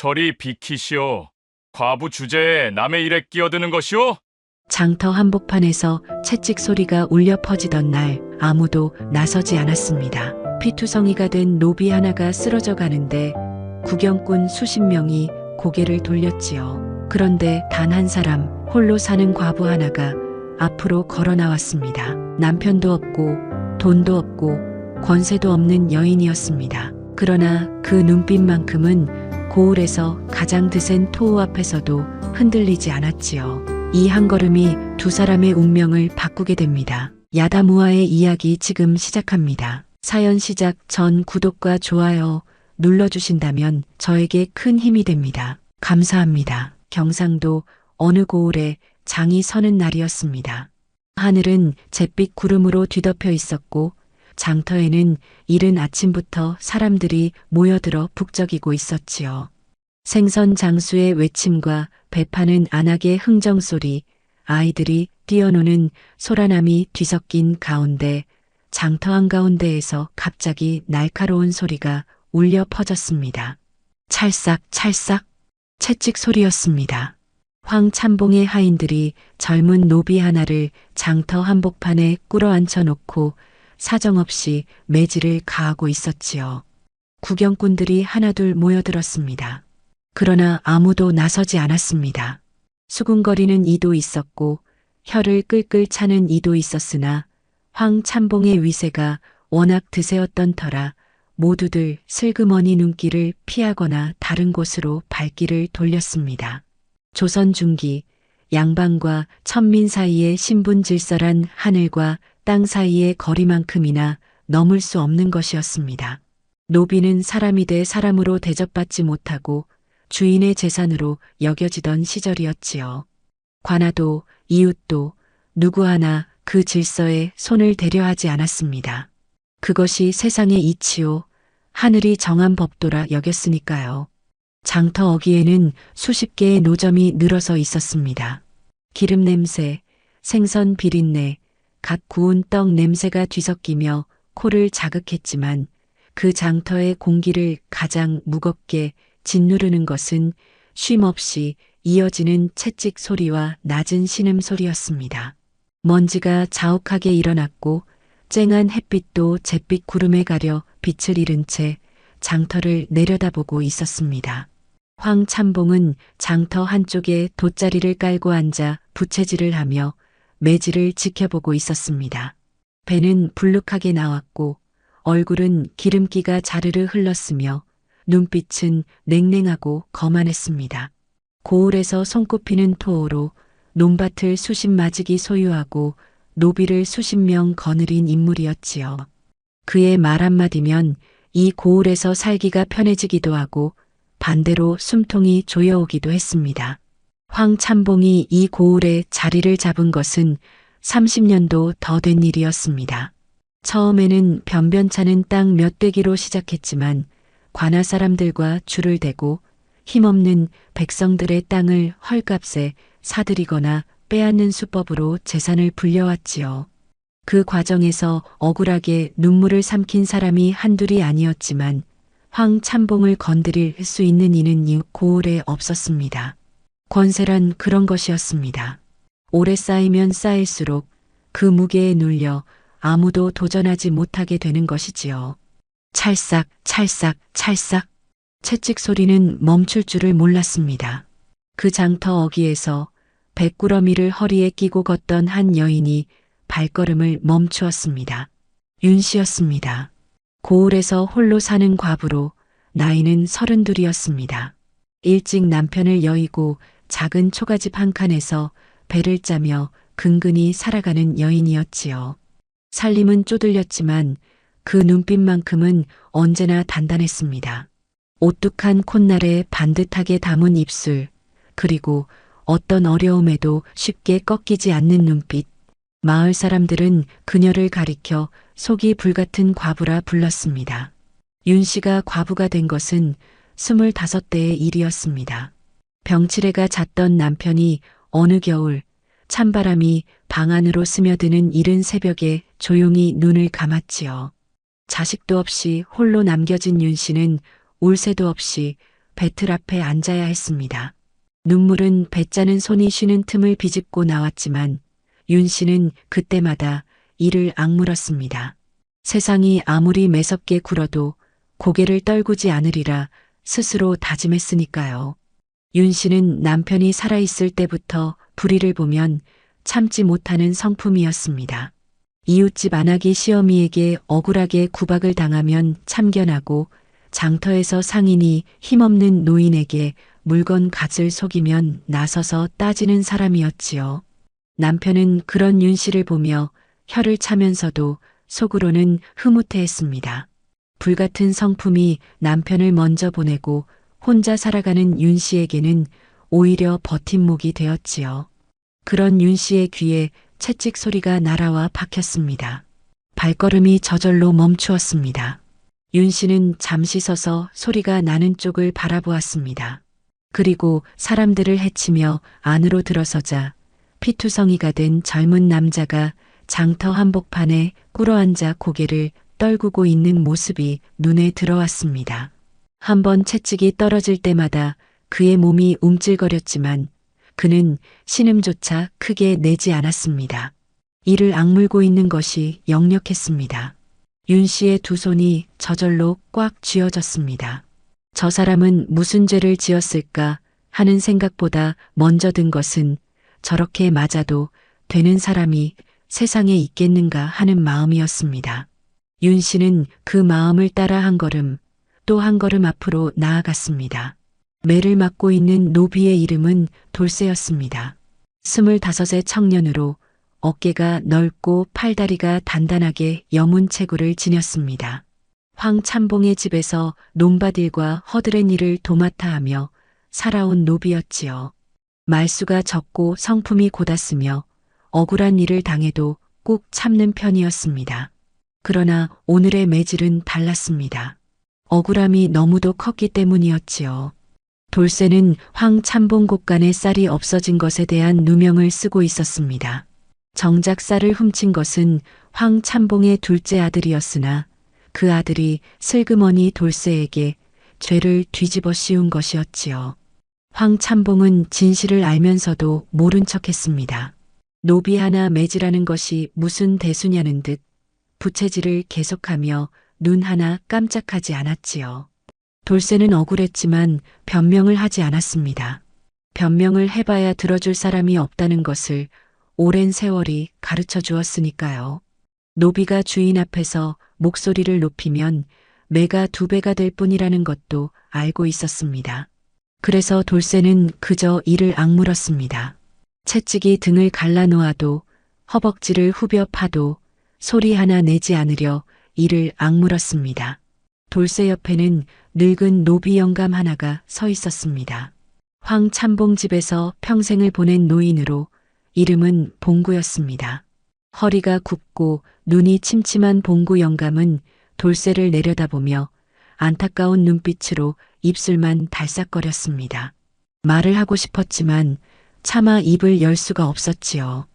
저리 비키시오. 과부 주제에 남의 일에 끼어드는 것이오? 장터 한복판에서 채찍 소리가 울려 퍼지던 날 아무도 나서지 않았습니다. 피투성이가 된 노비 하나가 쓰러져 가는데 구경꾼 수십 명이 고개를 돌렸지요. 그런데 단 한 사람 홀로 사는 과부 하나가 앞으로 걸어 나왔습니다. 남편도 없고 돈도 없고 권세도 없는 여인이었습니다. 그러나 그 눈빛만큼은 고을에서 가장 드센 토우 앞에서도 흔들리지 않았지요. 이 한 걸음이 두 사람의 운명을 바꾸게 됩니다. 야다무아의 이야기 지금 시작합니다. 사연 시작 전 구독과 좋아요 눌러주신다면 저에게 큰 힘이 됩니다. 감사합니다. 경상도 어느 고을에 장이 서는 날이었습니다. 하늘은 잿빛 구름으로 뒤덮여 있었고 장터에는 이른 아침부터 사람들이 모여들어 북적이고 있었지요. 생선 장수의 외침과 배파는 안악의 흥정소리, 아이들이 뛰어노는 소라남이 뒤섞인 가운데 장터 한가운데에서 갑자기 날카로운 소리가 울려 퍼졌습니다. 찰싹 찰싹 채찍 소리였습니다. 황참봉의 하인들이 젊은 노비 하나를 장터 한복판에 꿇어앉혀 놓고 사정없이 매질을 가하고 있었지요. 구경꾼들이 하나둘 모여들었습니다. 그러나 아무도 나서지 않았습니다. 수군거리는 이도 있었고 혀를 끌끌 차는 이도 있었으나 황참봉의 위세가 워낙 드세었던 터라 모두들 슬그머니 눈길을 피하거나 다른 곳으로 발길을 돌렸습니다. 조선 중기 양반과 천민 사이의 신분질서란 하늘과 땅 사이의 거리만큼이나 넘을 수 없는 것이었습니다. 노비는 사람이 돼 사람으로 대접받지 못하고 주인의 재산으로 여겨지던 시절이었지요. 관아도 이웃도 누구 하나 그 질서에 손을 대려 하지 않았습니다. 그것이 세상의 이치요 하늘이 정한 법도라 여겼으니까요. 장터 어귀에는 수십 개의 노점이 늘어서 있었습니다. 기름 냄새, 생선 비린내, 갓 구운 떡 냄새가 뒤섞이며 코를 자극했지만 그 장터의 공기를 가장 무겁게 짓누르는 것은 쉼없이 이어지는 채찍 소리와 낮은 신음소리였습니다. 먼지가 자욱하게 일어났고 쨍한 햇빛도 잿빛 구름에 가려 빛을 잃은 채 장터를 내려다보고 있었습니다. 황참봉은 장터 한쪽에 돗자리를 깔고 앉아 부채질을 하며 매질을 지켜보고 있었습니다. 배는 불룩하게 나왔고 얼굴은 기름기가 자르르 흘렀으며 눈빛은 냉랭하고 거만했습니다. 고을에서 손꼽히는 토호로 논밭을 수십 마지기 소유하고 노비를 수십 명 거느린 인물이었지요. 그의 말 한마디면 이 고을에서 살기가 편해지기도 하고 반대로 숨통이 조여오기도 했습니다. 황참봉이 이 고을에 자리를 잡은 것은 30년도 더 된 일이었습니다. 처음에는 변변찮은 땅 몇 되기로 시작했지만 관아 사람들과 줄을 대고 힘없는 백성들의 땅을 헐값에 사들이거나 빼앗는 수법으로 재산을 불려왔지요. 그 과정에서 억울하게 눈물을 삼킨 사람이 한둘이 아니었지만 황참봉을 건드릴 수 있는 이는 이 고을에 없었습니다. 권세란 그런 것이었습니다. 오래 쌓이면 쌓일수록 그 무게에 눌려 아무도 도전하지 못하게 되는 것이지요. 찰싹 찰싹 찰싹 채찍 소리는 멈출 줄을 몰랐습니다. 그 장터 어귀에서 백구러미를 허리에 끼고 걷던 한 여인이 발걸음을 멈추었습니다. 윤씨였습니다. 고을에서 홀로 사는 과부로 나이는 32이었습니다. 일찍 남편을 여의고 작은 초가집 한 칸에서 배를 짜며 근근히 살아가는 여인이었지요. 살림은 쪼들렸지만 그 눈빛만큼은 언제나 단단했습니다. 오뚝한 콧날에 반듯하게 담은 입술, 그리고 어떤 어려움에도 쉽게 꺾이지 않는 눈빛. 마을 사람들은 그녀를 가리켜 속이 불같은 과부라 불렀습니다. 윤 씨가 과부가 된 것은 25대의 일이었습니다. 병치레가 잤던 남편이 어느 겨울 찬바람이 방 안으로 스며드는 이른 새벽에 조용히 눈을 감았지요. 자식도 없이 홀로 남겨진 윤 씨는 울 새도 없이 배틀 앞에 앉아야 했습니다. 눈물은 배짜는 손이 쉬는 틈을 비집고 나왔지만 윤 씨는 그때마다 이를 악물었습니다. 세상이 아무리 매섭게 굴어도 고개를 떨구지 않으리라 스스로 다짐했으니까요. 윤 씨는 남편이 살아있을 때부터 불의를 보면 참지 못하는 성품이었습니다. 이웃집 안하기 시어미에게 억울하게 구박을 당하면 참견하고 장터에서 상인이 힘없는 노인에게 물건 값을 속이면 나서서 따지는 사람이었지요. 남편은 그런 윤 씨를 보며 혀를 차면서도 속으로는 흐뭇해했습니다. 불같은 성품이 남편을 먼저 보내고 혼자 살아가는 윤 씨에게는 오히려 버팀목이 되었지요. 그런 윤 씨의 귀에 채찍 소리가 날아와 박혔습니다. 발걸음이 저절로 멈추었습니다. 윤 씨는 잠시 서서 소리가 나는 쪽을 바라보았습니다. 그리고 사람들을 해치며 안으로 들어서자 피투성이가 된 젊은 남자가 장터 한복판에 꿇어앉아 고개를 떨구고 있는 모습이 눈에 들어왔습니다. 한번 채찍이 떨어질 때마다 그의 몸이 움찔거렸지만 그는 신음조차 크게 내지 않았습니다. 이를 악물고 있는 것이 역력했습니다. 윤 씨의 두 손이 저절로 꽉 쥐어졌습니다. 저 사람은 무슨 죄를 지었을까 하는 생각보다 먼저 든 것은 저렇게 맞아도 되는 사람이 세상에 있겠는가 하는 마음이었습니다. 윤 씨는 그 마음을 따라 한 걸음, 또 한 걸음 앞으로 나아갔습니다. 매를 맞고 있는 노비의 이름은 돌쇠였습니다. 25의 청년으로 어깨가 넓고 팔다리가 단단하게 여문체구를 지녔습니다. 황참봉의 집에서 논밭일과 허드렛 일을 도맡아 하며 살아온 노비였지요. 말수가 적고 성품이 곧았으며 억울한 일을 당해도 꼭 참는 편이었습니다. 그러나 오늘의 매질은 달랐습니다. 억울함이 너무도 컸기 때문이었지요. 돌쇠는 황참봉 곳간에 쌀이 없어진 것에 대한 누명을 쓰고 있었습니다. 정작 쌀을 훔친 것은 황참봉의 둘째 아들이었으나 그 아들이 슬그머니 돌쇠에게 죄를 뒤집어 씌운 것이었지요. 황참봉은 진실을 알면서도 모른 척했습니다. 노비 하나 매질하는 것이 무슨 대수냐는 듯 부채질을 계속하며 눈 하나 깜짝하지 않았지요. 돌쇠는 억울했지만 변명을 하지 않았습니다. 변명을 해봐야 들어줄 사람이 없다는 것을 오랜 세월이 가르쳐 주었으니까요. 노비가 주인 앞에서 목소리를 높이면 매가 2배가 될 뿐이라는 것도 알고 있었습니다. 그래서 돌쇠는 그저 이를 악물었습니다. 채찍이 등을 갈라놓아도 허벅지를 후벼 파도 소리 하나 내지 않으려 이를 악물었습니다. 돌쇠 옆에는 늙은 노비 영감 하나가 서 있었습니다. 황참봉 집에서 평생을 보낸 노인으로 이름은 봉구였습니다. 허리가 굽고 눈이 침침한 봉구 영감은 돌쇠를 내려다보며 안타까운 눈빛으로 입술만 달싹거렸습니다. 말을 하고 싶었지만 차마 입을 열 수가 없었지요.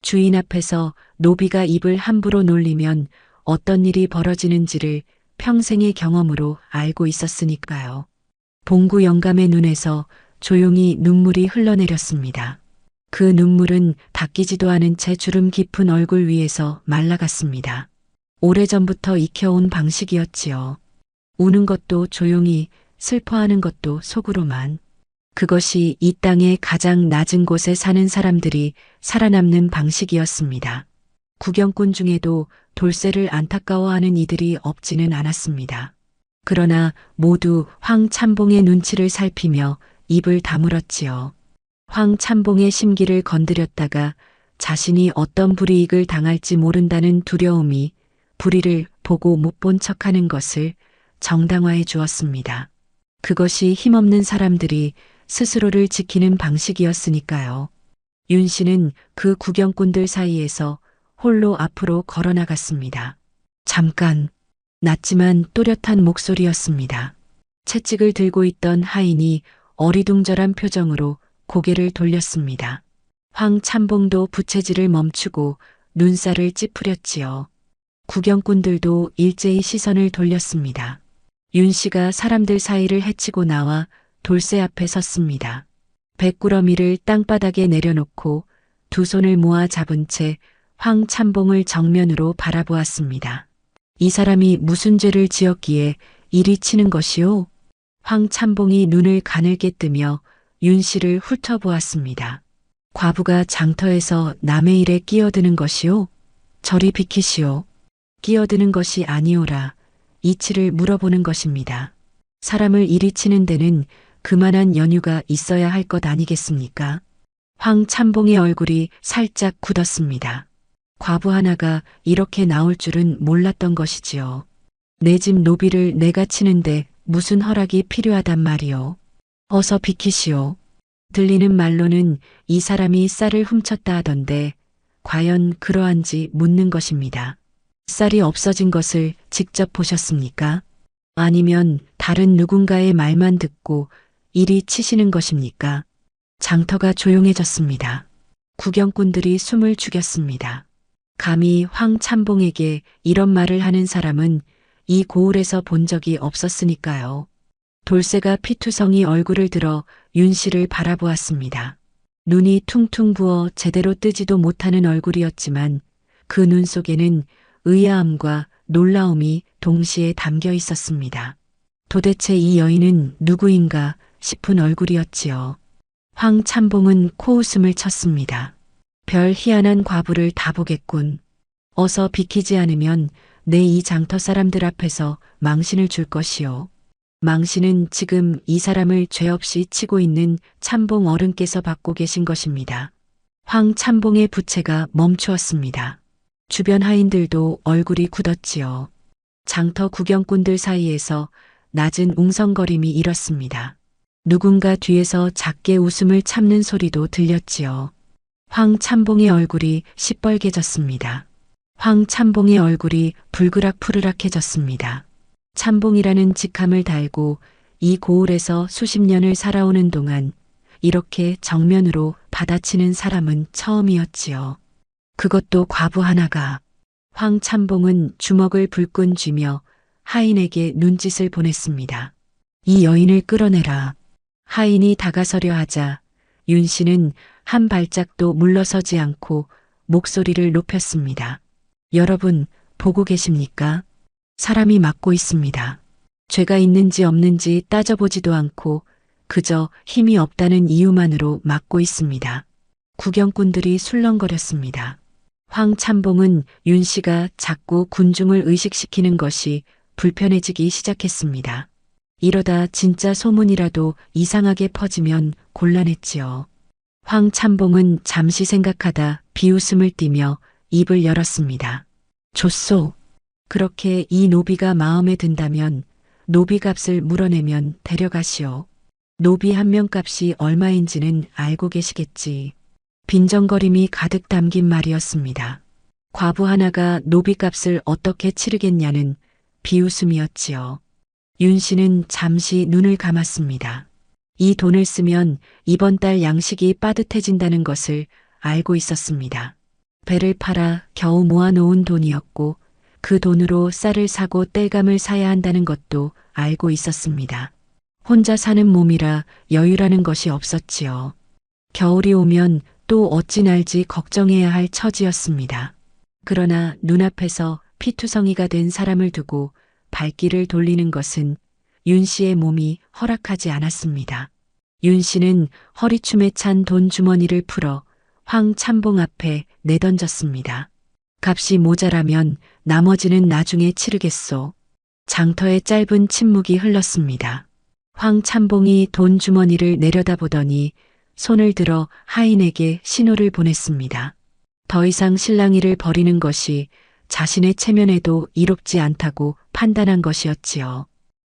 주인 앞에서 노비가 입을 함부로 놀리면 어떤 일이 벌어지는지를 평생의 경험으로 알고 있었으니까요. 봉구 영감의 눈에서 조용히 눈물이 흘러내렸습니다. 그 눈물은 닦이지도 않은 채 주름 깊은 얼굴 위에서 말라갔습니다. 오래전부터 익혀온 방식이었지요. 우는 것도 조용히, 슬퍼하는 것도 속으로만. 그것이 이 땅의 가장 낮은 곳에 사는 사람들이 살아남는 방식이었습니다. 구경꾼 중에도 돌쇠를 안타까워하는 이들이 없지는 않았습니다. 그러나 모두 황참봉의 눈치를 살피며 입을 다물었지요. 황참봉의 심기를 건드렸다가 자신이 어떤 불이익을 당할지 모른다는 두려움이 불의를 보고 못 본 척하는 것을 정당화해 주었습니다. 그것이 힘없는 사람들이 스스로를 지키는 방식이었으니까요. 윤 씨는 그 구경꾼들 사이에서 홀로 앞으로 걸어나갔습니다. 잠깐, 낮지만 또렷한 목소리였습니다. 채찍을 들고 있던 하인이 어리둥절한 표정으로 고개를 돌렸습니다. 황참봉도 부채질을 멈추고 눈살을 찌푸렸지요. 구경꾼들도 일제히 시선을 돌렸습니다. 윤 씨가 사람들 사이를 헤치고 나와 돌쇠 앞에 섰습니다. 백구러미를 땅바닥에 내려놓고 두 손을 모아 잡은 채 황참봉을 정면으로 바라보았습니다. 이 사람이 무슨 죄를 지었기에 이리 치는 것이오? 황참봉이 눈을 가늘게 뜨며 윤 씨를 훑어보았습니다. 과부가 장터에서 남의 일에 끼어드는 것이오? 저리 비키시오. 끼어드는 것이 아니오라. 이치를 물어보는 것입니다. 사람을 이리 치는 데는 그만한 연유가 있어야 할 것 아니겠습니까? 황참봉의 얼굴이 살짝 굳었습니다. 과부 하나가 이렇게 나올 줄은 몰랐던 것이지요. 내 집 노비를 내가 치는데 무슨 허락이 필요하단 말이오. 어서 비키시오. 들리는 말로는 이 사람이 쌀을 훔쳤다 하던데 과연 그러한지 묻는 것입니다. 쌀이 없어진 것을 직접 보셨습니까? 아니면 다른 누군가의 말만 듣고 이리 치시는 것입니까? 장터가 조용해졌습니다. 구경꾼들이 숨을 죽였습니다. 감히 황참봉에게 이런 말을 하는 사람은 이 고을에서 본 적이 없었으니까요. 돌쇠가 피투성이 얼굴을 들어 윤 씨를 바라보았습니다. 눈이 퉁퉁 부어 제대로 뜨지도 못하는 얼굴이었지만 그 눈 속에는 의아함과 놀라움이 동시에 담겨 있었습니다. 도대체 이 여인은 누구인가 싶은 얼굴이었지요. 황참봉은 코웃음을 쳤습니다. 별 희한한 과부를 다 보겠군. 어서 비키지 않으면 내 이 장터 사람들 앞에서 망신을 줄 것이오. 망신은 지금 이 사람을 죄 없이 치고 있는 참봉 어른께서 받고 계신 것입니다. 황참봉의 부채가 멈추었습니다. 주변 하인들도 얼굴이 굳었지요. 장터 구경꾼들 사이에서 낮은 웅성거림이 일었습니다. 누군가 뒤에서 작게 웃음을 참는 소리도 들렸지요. 황참봉의 얼굴이 시뻘개졌습니다. 황참봉의 얼굴이 불그락푸르락해졌습니다. 참봉이라는 직함을 달고 이 고을에서 수십 년을 살아오는 동안 이렇게 정면으로 받아치는 사람은 처음이었지요. 그것도 과부 하나가. 황참봉은 주먹을 불끈 쥐며 하인에게 눈짓을 보냈습니다. 이 여인을 끌어내라. 하인이 다가서려 하자 윤 씨는 한 발짝도 물러서지 않고 목소리를 높였습니다. 여러분, 보고 계십니까? 사람이 맞고 있습니다. 죄가 있는지 없는지 따져보지도 않고 그저 힘이 없다는 이유만으로 맞고 있습니다. 구경꾼들이 술렁거렸습니다. 황참봉은 윤 씨가 자꾸 군중을 의식시키는 것이 불편해지기 시작했습니다. 이러다 진짜 소문이라도 이상하게 퍼지면 곤란했지요. 황참봉은 잠시 생각하다 비웃음을 띠며 입을 열었습니다. 좋소. 그렇게 이 노비가 마음에 든다면 노비값을 물어내면 데려가시오. 노비 한 명 값이 얼마인지는 알고 계시겠지. 빈정거림이 가득 담긴 말이었습니다. 과부 하나가 노비값을 어떻게 치르겠냐는 비웃음이었지요. 윤 씨는 잠시 눈을 감았습니다. 이 돈을 쓰면 이번 달 양식이 빠듯해진다는 것을 알고 있었습니다. 배를 팔아 겨우 모아놓은 돈이었고 그 돈으로 쌀을 사고 땔감을 사야 한다는 것도 알고 있었습니다. 혼자 사는 몸이라 여유라는 것이 없었지요. 겨울이 오면 또 어찌 날지 걱정해야 할 처지였습니다. 그러나 눈앞에서 피투성이가 된 사람을 두고 발길을 돌리는 것은 윤 씨의 몸이 허락하지 않았습니다. 윤 씨는 허리춤에 찬 돈 주머니를 풀어 황참봉 앞에 내던졌습니다. 값이 모자라면 나머지는 나중에 치르겠소. 장터의 짧은 침묵이 흘렀습니다. 황참봉이 돈 주머니를 내려다보더니 손을 들어 하인에게 신호를 보냈습니다. 더 이상 실랑이를 벌이는 것이 자신의 체면에도 이롭지 않다고 판단한 것이었지요.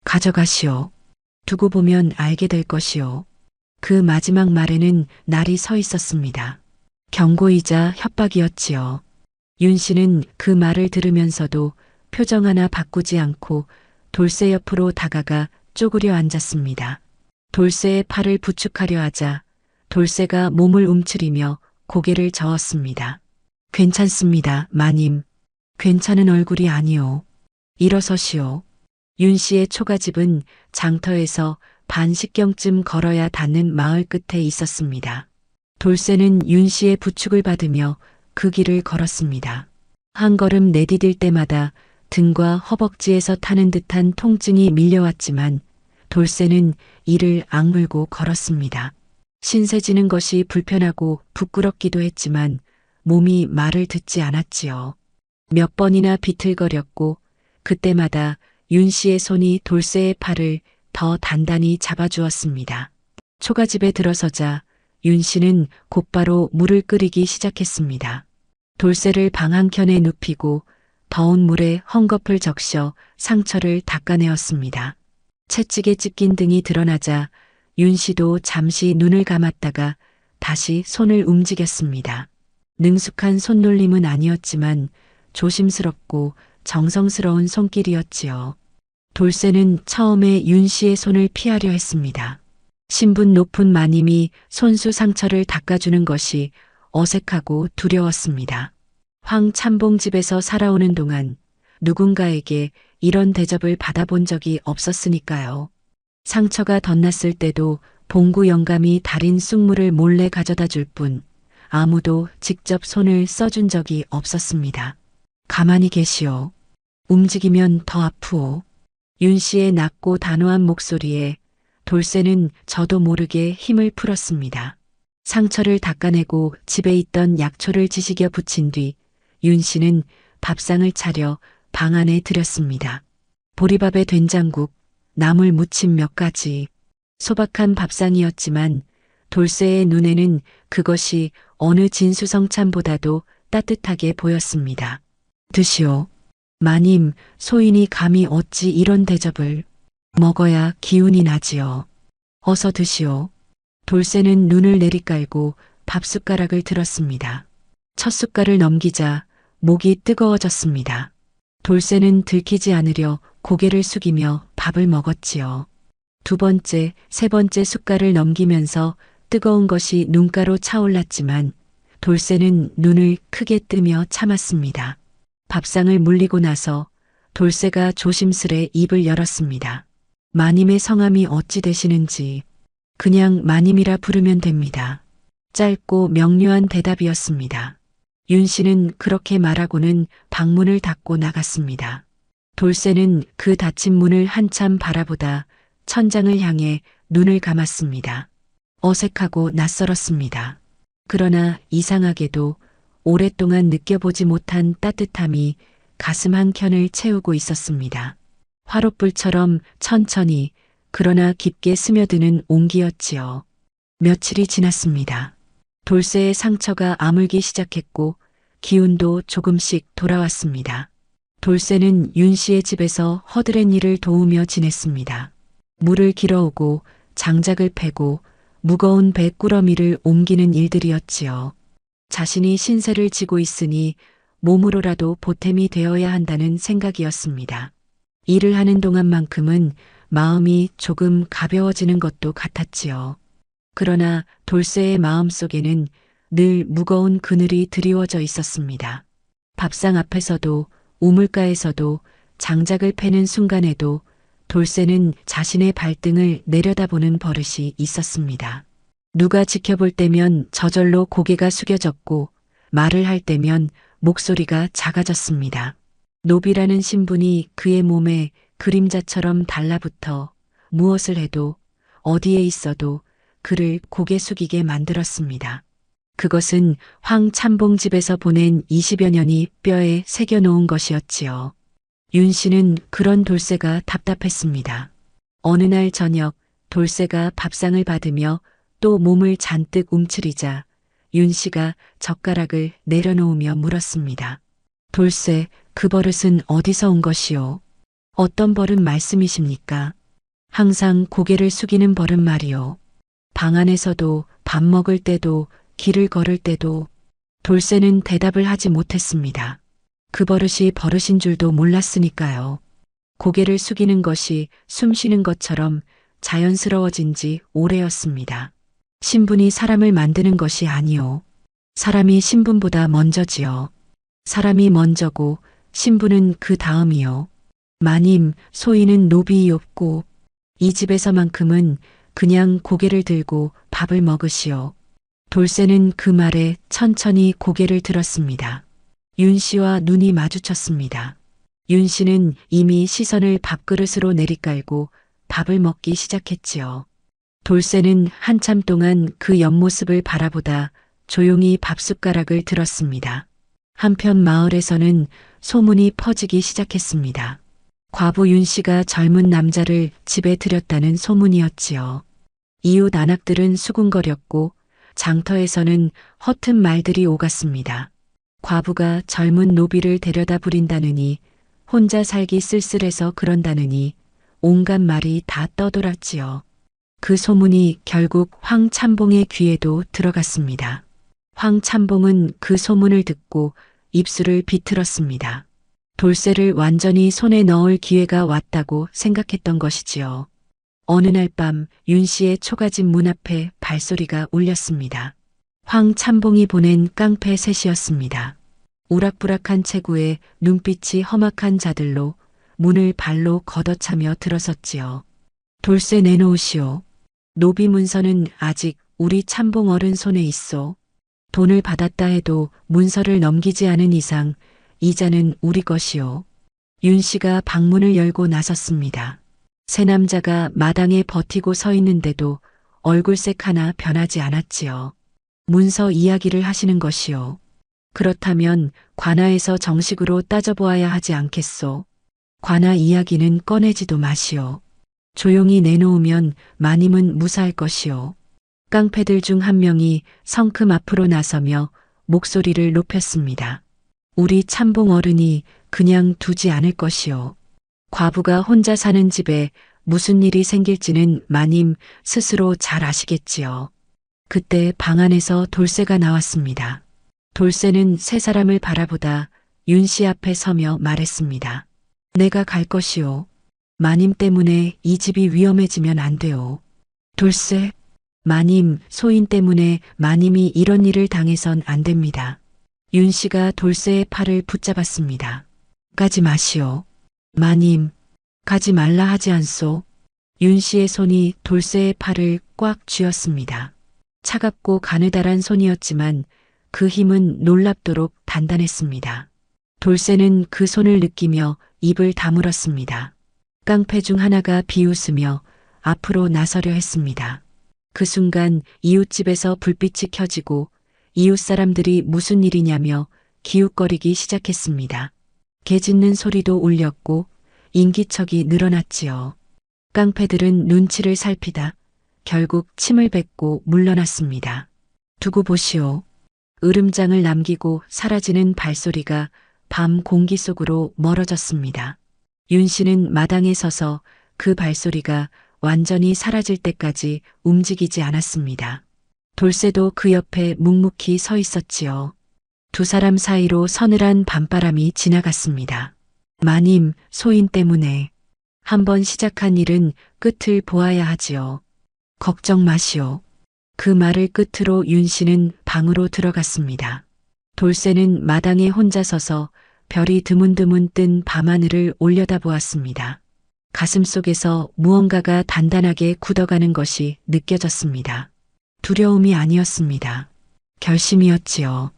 가져가시오. 두고 보면 알게 될 것이오. 그 마지막 말에는 날이 서 있었습니다. 경고이자 협박이었지요. 윤 씨는 그 말을 들으면서도 표정 하나 바꾸지 않고 돌쇠 옆으로 다가가 쪼그려 앉았습니다. 돌쇠의 팔을 부축하려 하자 돌쇠가 몸을 움츠리며 고개를 저었습니다. 괜찮습니다, 마님. 괜찮은 얼굴이 아니오. 일어서시오. 윤 씨의 초가집은 장터에서 반시경쯤 걸어야 닿는 마을 끝에 있었습니다. 돌쇠는 윤 씨의 부축을 받으며 그 길을 걸었습니다. 한 걸음 내디딜 때마다 등과 허벅지에서 타는 듯한 통증이 밀려왔지만 돌쇠는 이를 악물고 걸었습니다. 신세 지는 것이 불편하고 부끄럽기도 했지만 몸이 말을 듣지 않았지요. 몇 번이나 비틀거렸고 그때마다 윤 씨의 손이 돌쇠의 팔을 더 단단히 잡아주었습니다. 초가집에 들어서자 윤 씨는 곧바로 물을 끓이기 시작했습니다. 돌쇠를 방 한켠에 눕히고 더운 물에 헝겊을 적셔 상처를 닦아내었습니다. 채찍에 찢긴 등이 드러나자 윤 씨도 잠시 눈을 감았다가 다시 손을 움직였습니다. 능숙한 손놀림은 아니었지만 조심스럽고 정성스러운 손길이었지요. 돌쇠는 처음에 윤 씨의 손을 피하려 했습니다. 신분 높은 마님이 손수 상처를 닦아주는 것이 어색하고 두려웠습니다. 황참봉 집에서 살아오는 동안 누군가에게 이런 대접을 받아본 적이 없었으니까요. 상처가 덧났을 때도 봉구 영감이 달인 쑥물을 몰래 가져다 줄 뿐 아무도 직접 손을 써준 적이 없었습니다. 가만히 계시오. 움직이면 더 아프오. 윤 씨의 낮고 단호한 목소리에 돌쇠는 저도 모르게 힘을 풀었습니다. 상처를 닦아내고 집에 있던 약초를 지식여 붙인 뒤 윤 씨는 밥상을 차려 방 안에 들였습니다. 보리밥에 된장국, 나물 무침 몇 가지, 소박한 밥상이었지만 돌쇠의 눈에는 그것이 어느 진수성찬보다도 따뜻하게 보였습니다. 드시오. 마님, 소인이 감히 어찌 이런 대접을. 먹어야 기운이 나지요. 어서 드시오. 돌쇠는 눈을 내리깔고 밥숟가락을 들었습니다. 첫 숟갈을 넘기자 목이 뜨거워졌습니다. 돌쇠는 들키지 않으려 고개를 숙이며 밥을 먹었지요. 두 번째, 세 번째 숟갈을 넘기면서 뜨거운 것이 눈가로 차올랐지만 돌쇠는 눈을 크게 뜨며 참았습니다. 밥상을 물리고 나서 돌쇠가 조심스레 입을 열었습니다. 마님의 성함이 어찌 되시는지. 그냥 마님이라 부르면 됩니다. 짧고 명료한 대답이었습니다. 윤 씨는 그렇게 말하고는 방문을 닫고 나갔습니다. 돌쇠는 그 닫힌 문을 한참 바라보다 천장을 향해 눈을 감았습니다. 어색하고 낯설었습니다. 그러나 이상하게도 오랫동안 느껴보지 못한 따뜻함이 가슴 한켠을 채우고 있었습니다. 화롯불처럼 천천히 그러나 깊게 스며드는 온기였지요. 며칠이 지났습니다. 돌쇠의 상처가 아물기 시작했고 기운도 조금씩 돌아왔습니다. 돌쇠는 윤 씨의 집에서 허드렛 일을 도우며 지냈습니다. 물을 길어오고 장작을 패고 무거운 배 꾸러미를 옮기는 일들이었지요. 자신이 신세를 지고 있으니 몸으로라도 보탬이 되어야 한다는 생각이었습니다. 일을 하는 동안만큼은 마음이 조금 가벼워지는 것도 같았지요. 그러나 돌쇠의 마음속에는 늘 무거운 그늘이 드리워져 있었습니다. 밥상 앞에서도 우물가에서도 장작을 패는 순간에도 돌쇠는 자신의 발등을 내려다보는 버릇이 있었습니다. 누가 지켜볼 때면 저절로 고개가 숙여졌고 말을 할 때면 목소리가 작아졌습니다. 노비라는 신분이 그의 몸에 그림자처럼 달라붙어 무엇을 해도 어디에 있어도 그를 고개 숙이게 만들었습니다. 그것은 황참봉 집에서 보낸 20여 년이 뼈에 새겨놓은 것이었지요. 윤 씨는 그런 돌쇠가 답답했습니다. 어느 날 저녁 돌쇠가 밥상을 받으며 또 몸을 잔뜩 움츠리자 윤 씨가 젓가락을 내려놓으며 물었습니다. 돌쇠, 그 버릇은 어디서 온 것이오? 어떤 버릇 말씀이십니까? 항상 고개를 숙이는 버릇 말이오. 방 안에서도 밥 먹을 때도 길을 걸을 때도. 돌쇠는 대답을 하지 못했습니다. 그 버릇이 버릇인 줄도 몰랐으니까요. 고개를 숙이는 것이 숨 쉬는 것처럼 자연스러워진 지 오래였습니다. 신분이 사람을 만드는 것이 아니오. 사람이 신분보다 먼저지요. 사람이 먼저고 신분은 그 다음이요. 마님, 소인은 노비이옵고 이 집에서만큼은 그냥 고개를 들고 밥을 먹으시오. 돌쇠는 그 말에 천천히 고개를 들었습니다. 윤 씨와 눈이 마주쳤습니다. 윤 씨는 이미 시선을 밥그릇으로 내리깔고 밥을 먹기 시작했지요. 돌쇠는 한참 동안 그 옆모습을 바라보다 조용히 밥숟가락을 들었습니다. 한편 마을에서는 소문이 퍼지기 시작했습니다. 과부 윤 씨가 젊은 남자를 집에 들였다는 소문이었지요. 이웃 안악들은 수군거렸고 장터에서는 허튼 말들이 오갔습니다. 과부가 젊은 노비를 데려다 부린다느니, 혼자 살기 쓸쓸해서 그런다느니 온갖 말이 다 떠돌았지요. 그 소문이 결국 황참봉의 귀에도 들어갔습니다. 황참봉은 그 소문을 듣고 입술을 비틀었습니다. 돌쇠를 완전히 손에 넣을 기회가 왔다고 생각했던 것이지요. 어느 날 밤 윤 씨의 초가집 문 앞에 발소리가 울렸습니다. 황참봉이 보낸 깡패 셋이었습니다. 우락부락한 체구에 눈빛이 험악한 자들로 문을 발로 걷어차며 들어섰지요. 돌쇠 내놓으시오. 노비 문서는 아직 우리 참봉 어른 손에 있어. 돈을 받았다 해도 문서를 넘기지 않은 이상 이자는 우리 것이오. 윤 씨가 방문을 열고 나섰습니다. 세 남자가 마당에 버티고 서 있는데도 얼굴색 하나 변하지 않았지요. 문서 이야기를 하시는 것이요. 그렇다면 관아에서 정식으로 따져보아야 하지 않겠소. 관아 이야기는 꺼내지도 마시오. 조용히 내놓으면 마님은 무사할 것이오. 깡패들 중 한 명이 성큼 앞으로 나서며 목소리를 높였습니다. 우리 참봉 어른이 그냥 두지 않을 것이오. 과부가 혼자 사는 집에 무슨 일이 생길지는 마님 스스로 잘 아시겠지요. 그때 방 안에서 돌쇠가 나왔습니다. 돌쇠는 세 사람을 바라보다 윤 씨 앞에 서며 말했습니다. 내가 갈 것이오. 마님 때문에 이 집이 위험해지면 안 돼요. 돌쇠, 마님, 소인 때문에 마님이 이런 일을 당해선 안 됩니다. 윤 씨가 돌쇠의 팔을 붙잡았습니다. 가지 마시오. 마님, 가지 말라 하지 않소. 윤 씨의 손이 돌쇠의 팔을 꽉 쥐었습니다. 차갑고 가느다란 손이었지만 그 힘은 놀랍도록 단단했습니다. 돌쇠는 그 손을 느끼며 입을 다물었습니다. 깡패 중 하나가 비웃으며 앞으로 나서려 했습니다. 그 순간 이웃집에서 불빛이 켜지고 이웃 사람들이 무슨 일이냐며 기웃거리기 시작했습니다. 개 짖는 소리도 울렸고 인기척이 늘어났지요. 깡패들은 눈치를 살피다 결국 침을 뱉고 물러났습니다. 두고 보시오. 으름장을 남기고 사라지는 발소리가 밤 공기 속으로 멀어졌습니다. 윤 씨는 마당에 서서 그 발소리가 완전히 사라질 때까지 움직이지 않았습니다. 돌쇠도 그 옆에 묵묵히 서 있었지요. 두 사람 사이로 서늘한 밤바람이 지나갔습니다. 마님, 소인 때문에 한번 시작한 일은 끝을 보아야 하지요. 걱정 마시오. 그 말을 끝으로 윤 씨는 방으로 들어갔습니다. 돌쇠는 마당에 혼자 서서 별이 드문드문 뜬 밤하늘을 올려다보았습니다. 가슴속에서 무언가가 단단하게 굳어가는 것이 느껴졌습니다. 두려움이 아니었습니다. 결심이었지요.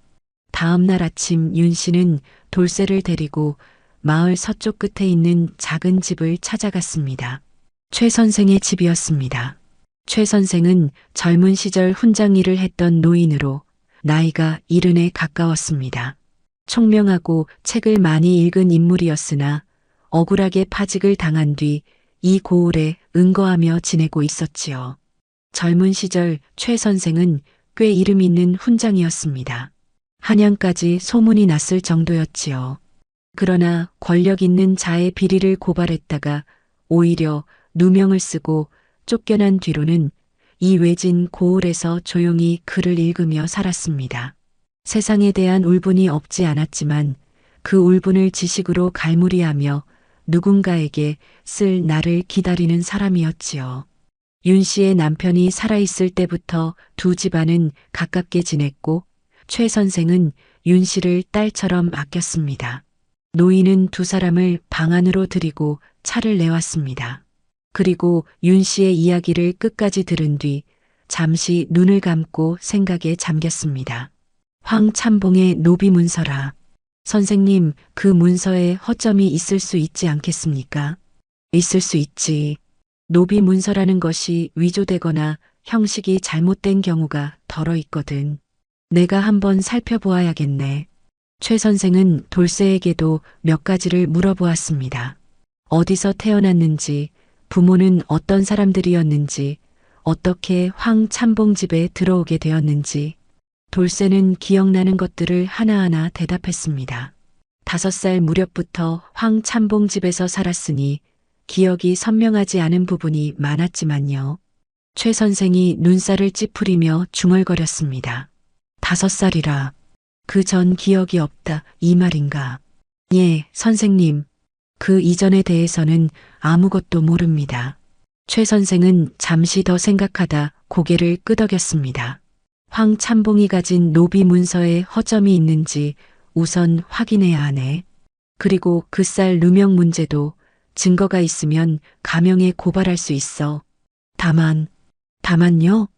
다음 날 아침 윤 씨는 돌쇠를 데리고 마을 서쪽 끝에 있는 작은 집을 찾아갔습니다. 최 선생의 집이었습니다. 최 선생은 젊은 시절 훈장 일을 했던 노인으로 나이가 70에 가까웠습니다. 총명하고 책을 많이 읽은 인물이었으나 억울하게 파직을 당한 뒤 이 고을에 은거하며 지내고 있었지요. 젊은 시절 최 선생은 꽤 이름 있는 훈장이었습니다. 한양까지 소문이 났을 정도였지요. 그러나 권력 있는 자의 비리를 고발했다가 오히려 누명을 쓰고 쫓겨난 뒤로는 이 외진 고을에서 조용히 글을 읽으며 살았습니다. 세상에 대한 울분이 없지 않았지만 그 울분을 지식으로 갈무리하며 누군가에게 쓸 날을 기다리는 사람이었지요. 윤 씨의 남편이 살아있을 때부터 두 집안은 가깝게 지냈고 최 선생은 윤 씨를 딸처럼 아꼈습니다. 노인은 두 사람을 방 안으로 들이고 차를 내왔습니다. 그리고 윤 씨의 이야기를 끝까지 들은 뒤 잠시 눈을 감고 생각에 잠겼습니다. 황참봉의 노비 문서라. 선생님, 그 문서에 허점이 있을 수 있지 않겠습니까? 있을 수 있지. 노비 문서라는 것이 위조되거나 형식이 잘못된 경우가 덜어 있거든. 내가 한번 살펴보아야겠네. 최 선생은 돌쇠에게도 몇 가지를 물어보았습니다. 어디서 태어났는지, 부모는 어떤 사람들이었는지, 어떻게 황참봉 집에 들어오게 되었는지, 돌쇠는 기억나는 것들을 하나하나 대답했습니다. 5살 무렵부터 황참봉 집에서 살았으니 기억이 선명하지 않은 부분이 많았지만요. 최 선생이 눈살을 찌푸리며 중얼거렸습니다. 5살이라. 그 전 기억이 없다, 이 말인가? 예, 선생님. 그 이전에 대해서는 아무것도 모릅니다. 최 선생은 잠시 더 생각하다 고개를 끄덕였습니다. 황참봉이 가진 노비 문서에 허점이 있는지 우선 확인해야 하네. 그리고 그 쌀 누명 문제도 증거가 있으면 가명에 고발할 수 있어. 다만요?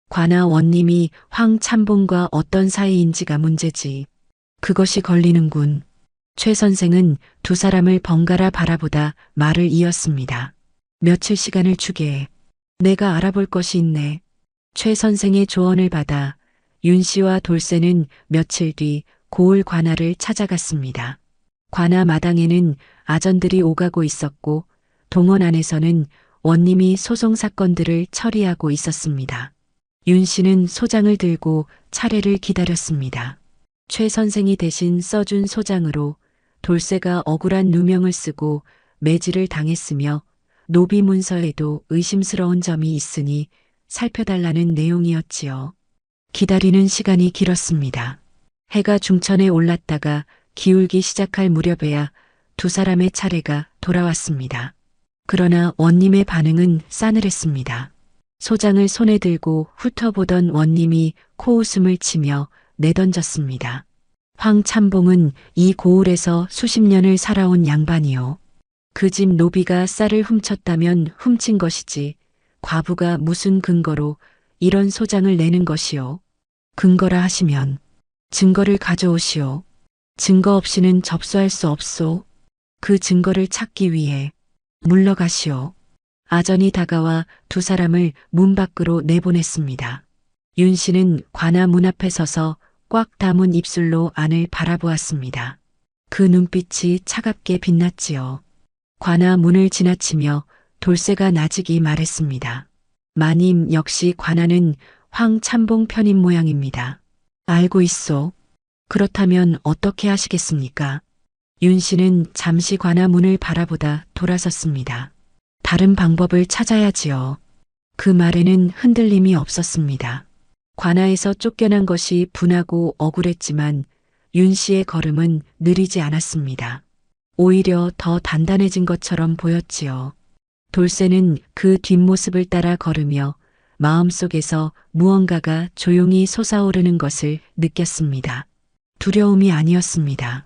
관아 원님이 황참봉과 어떤 사이인지가 문제지. 그것이 걸리는군. 최 선생은 두 사람을 번갈아 바라보다 말을 이었습니다. 며칠 시간을 주게. 내가 알아볼 것이 있네. 최 선생의 조언을 받아 윤 씨와 돌쇠는 며칠 뒤 고을 관아를 찾아갔습니다. 관아 마당에는 아전들이 오가고 있었고 동원 안에서는 원님이 소송 사건들을 처리하고 있었습니다. 윤 씨는 소장을 들고 차례를 기다렸습니다. 최 선생이 대신 써준 소장으로 돌쇠가 억울한 누명을 쓰고 매질을 당했으며 노비 문서에도 의심스러운 점이 있으니 살펴달라는 내용이었지요. 기다리는 시간이 길었습니다. 해가 중천에 올랐다가 기울기 시작할 무렵에야 두 사람의 차례가 돌아왔습니다. 그러나 원님의 반응은 싸늘했습니다. 소장을 손에 들고 훑어보던 원님이 코웃음을 치며 내던졌습니다. 황참봉은 이 고을에서 수십 년을 살아온 양반이요. 그 집 노비가 쌀을 훔쳤다면 훔친 것이지 과부가 무슨 근거로 이런 소장을 내는 것이요. 근거라 하시면 증거를 가져오시오. 증거 없이는 접수할 수 없소. 그 증거를 찾기 위해 물러가시오. 아전이 다가와 두 사람을 문 밖으로 내보냈습니다. 윤 씨는 관아 문 앞에 서서 꽉 다문 입술로 안을 바라보았습니다. 그 눈빛이 차갑게 빛났지요. 관아 문을 지나치며 돌쇠가 나직이 말했습니다. 마님 역시 관아는 황참봉 편인 모양입니다. 알고 있소. 그렇다면 어떻게 하시겠습니까? 윤 씨는 잠시 관아 문을 바라보다 돌아섰습니다. 다른 방법을 찾아야지요. 그 말에는 흔들림이 없었습니다. 관아에서 쫓겨난 것이 분하고 억울했지만 윤 씨의 걸음은 느리지 않았습니다. 오히려 더 단단해진 것처럼 보였지요. 돌쇠는 그 뒷모습을 따라 걸으며 마음속에서 무언가가 조용히 솟아오르는 것을 느꼈습니다. 두려움이 아니었습니다.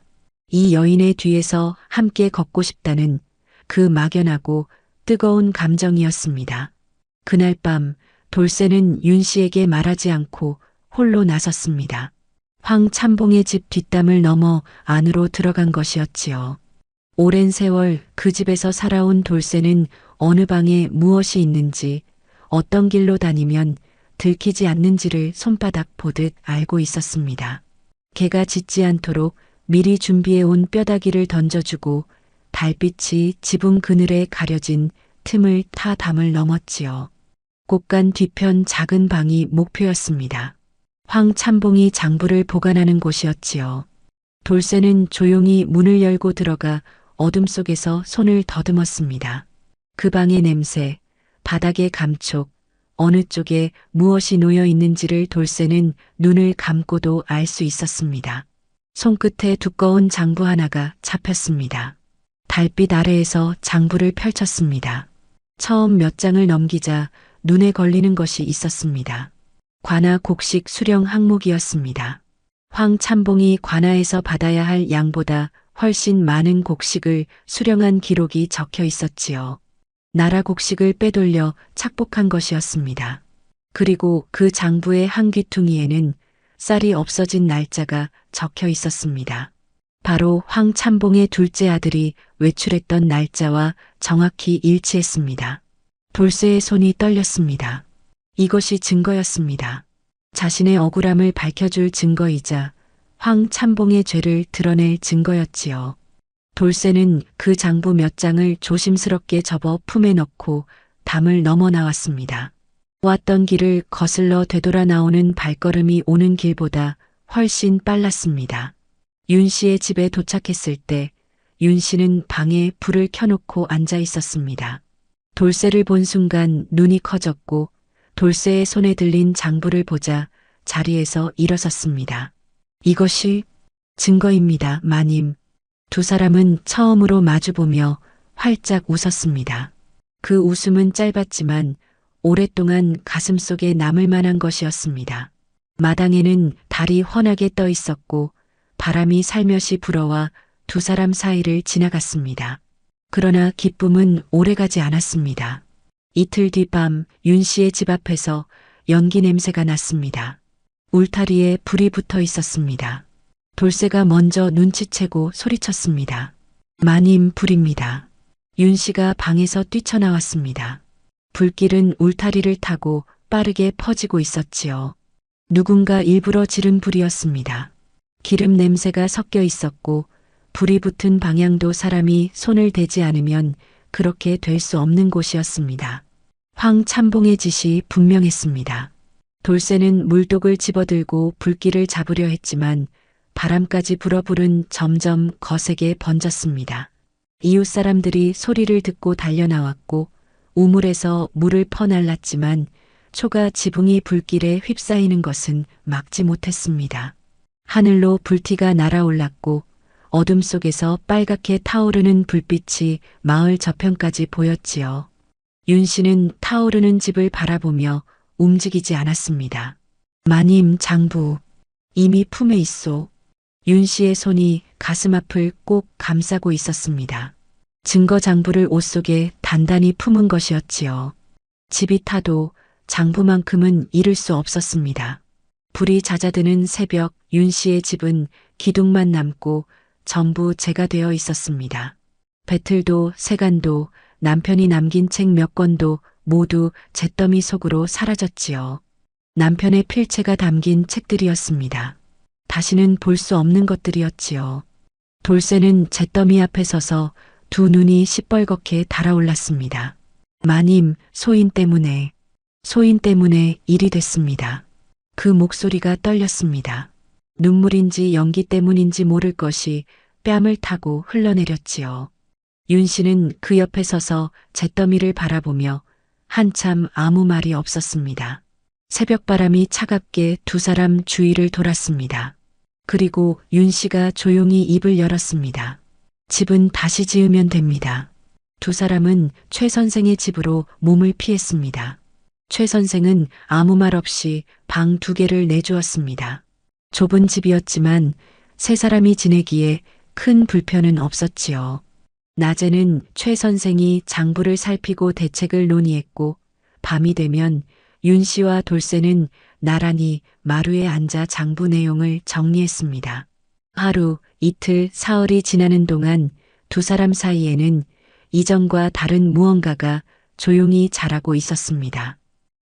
이 여인의 뒤에서 함께 걷고 싶다는 그 막연하고 뜨거운 감정이었습니다. 그날 밤 돌쇠는 윤 씨에게 말하지 않고 홀로 나섰습니다. 황참봉의 집 뒷담을 넘어 안으로 들어간 것이었지요. 오랜 세월 그 집에서 살아온 돌쇠는 어느 방에 무엇이 있는지 어떤 길로 다니면 들키지 않는지를 손바닥 보듯 알고 있었습니다. 개가 짖지 않도록 미리 준비해온 뼈다귀를 던져주고 달빛이 지붕 그늘에 가려진 틈을 타 담을 넘었지요. 곳간 뒤편 작은 방이 목표였습니다. 황참봉이 장부를 보관하는 곳이었지요. 돌쇠는 조용히 문을 열고 들어가 어둠 속에서 손을 더듬었습니다. 그 방의 냄새, 바닥의 감촉, 어느 쪽에 무엇이 놓여 있는지를 돌쇠는 눈을 감고도 알 수 있었습니다. 손끝에 두꺼운 장부 하나가 잡혔습니다. 달빛 아래에서 장부를 펼쳤습니다. 처음 몇 장을 넘기자 눈에 걸리는 것이 있었습니다. 관아 곡식 수령 항목이었습니다. 황참봉이 관아에서 받아야 할 양보다 훨씬 많은 곡식을 수령한 기록이 적혀 있었지요. 나라 곡식을 빼돌려 착복한 것이었습니다. 그리고 그 장부의 한 귀퉁이에는 쌀이 없어진 날짜가 적혀 있었습니다. 바로 황참봉의 둘째 아들이 외출했던 날짜와 정확히 일치했습니다. 돌쇠의 손이 떨렸습니다. 이것이 증거였습니다. 자신의 억울함을 밝혀줄 증거이자 황참봉의 죄를 드러낼 증거였지요. 돌쇠는 그 장부 몇 장을 조심스럽게 접어 품에 넣고 담을 넘어 나왔습니다. 왔던 길을 거슬러 되돌아 나오는 발걸음이 오는 길보다 훨씬 빨랐습니다. 윤 씨의 집에 도착했을 때 윤 씨는 방에 불을 켜놓고 앉아 있었습니다. 돌쇠를 본 순간 눈이 커졌고 돌쇠의 손에 들린 장부를 보자 자리에서 일어섰습니다. 이것이 증거입니다, 마님. 두 사람은 처음으로 마주보며 활짝 웃었습니다. 그 웃음은 짧았지만 오랫동안 가슴속에 남을 만한 것이었습니다. 마당에는 달이 환하게 떠 있었고 바람이 살며시 불어와 두 사람 사이를 지나갔습니다. 그러나 기쁨은 오래가지 않았습니다. 이틀 뒤 밤 윤 씨의 집 앞에서 연기 냄새가 났습니다. 울타리에 불이 붙어 있었습니다. 돌쇠가 먼저 눈치채고 소리쳤습니다. 마님, 불입니다. 윤 씨가 방에서 뛰쳐나왔습니다. 불길은 울타리를 타고 빠르게 퍼지고 있었지요. 누군가 일부러 지른 불이었습니다. 기름 냄새가 섞여 있었고 불이 붙은 방향도 사람이 손을 대지 않으면 그렇게 될 수 없는 곳이었습니다. 황참봉의 짓이 분명했습니다. 돌쇠는 물독을 집어들고 불길을 잡으려 했지만 바람까지 불어 불은 점점 거세게 번졌습니다. 이웃 사람들이 소리를 듣고 달려나왔고 우물에서 물을 퍼날랐지만 초가 지붕이 불길에 휩싸이는 것은 막지 못했습니다. 하늘로 불티가 날아올랐고 어둠 속에서 빨갛게 타오르는 불빛이 마을 저편까지 보였지요. 윤 씨는 타오르는 집을 바라보며 움직이지 않았습니다. 마님, 장부, 이미 품에 있소. 윤 씨의 손이 가슴 앞을 꼭 감싸고 있었습니다. 증거 장부를 옷 속에 단단히 품은 것이었지요. 집이 타도 장부만큼은 잃을 수 없었습니다. 불이 잦아드는 새벽 윤 씨의 집은 기둥만 남고 전부 재가 되어 있었습니다. 배틀도 세간도 남편이 남긴 책 몇 권도 모두 잿더미 속으로 사라졌지요. 남편의 필체가 담긴 책들이었습니다. 다시는 볼 수 없는 것들이었지요. 돌쇠는 잿더미 앞에 서서 두 눈이 시뻘겋게 달아올랐습니다. 마님, 소인 때문에 일이 됐습니다. 그 목소리가 떨렸습니다. 눈물인지 연기 때문인지 모를 것이 뺨을 타고 흘러내렸지요. 윤 씨는 그 옆에 서서 잿더미를 바라보며 한참 아무 말이 없었습니다. 새벽바람이 차갑게 두 사람 주위를 돌았습니다. 그리고 윤 씨가 조용히 입을 열었습니다. 집은 다시 지으면 됩니다. 두 사람은 최 선생의 집으로 몸을 피했습니다. 최 선생은 아무 말 없이 방 2개를 내주었습니다. 좁은 집이었지만 세 사람이 지내기에 큰 불편은 없었지요. 낮에는 최 선생이 장부를 살피고 대책을 논의했고 밤이 되면 윤 씨와 돌쇠는 나란히 마루에 앉아 장부 내용을 정리했습니다. 하루, 이틀, 사흘이 지나는 동안 두 사람 사이에는 이전과 다른 무언가가 조용히 자라고 있었습니다.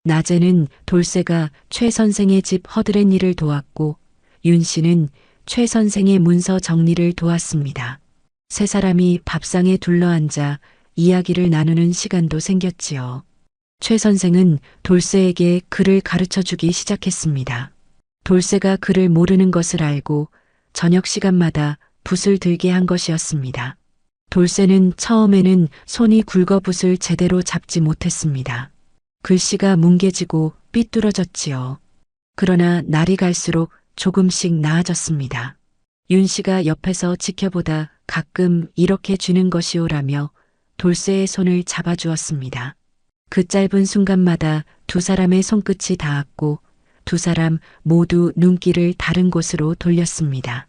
낮에는 돌쇠가 최 선생의 집 허드렛 일을 도왔고 윤 씨는 최 선생의 문서 정리를 도왔습니다. 세 사람이 밥상에 둘러앉아 이야기를 나누는 시간도 생겼지요. 최 선생은 돌쇠에게 글을 가르쳐 주기 시작했습니다. 돌쇠가 글을 모르는 것을 알고 저녁 시간마다 붓을 들게 한 것이었습니다. 돌쇠는 처음에는 손이 굵어 붓을 제대로 잡지 못했습니다. 글씨가 뭉개지고 삐뚤어졌지요. 그러나 날이 갈수록 조금씩 나아졌습니다. 윤 씨가 옆에서 지켜보다 가끔 이렇게 쥐는 것이오라며 돌쇠의 손을 잡아주었습니다. 그 짧은 순간마다 두 사람의 손끝이 닿았고 두 사람 모두 눈길을 다른 곳으로 돌렸습니다.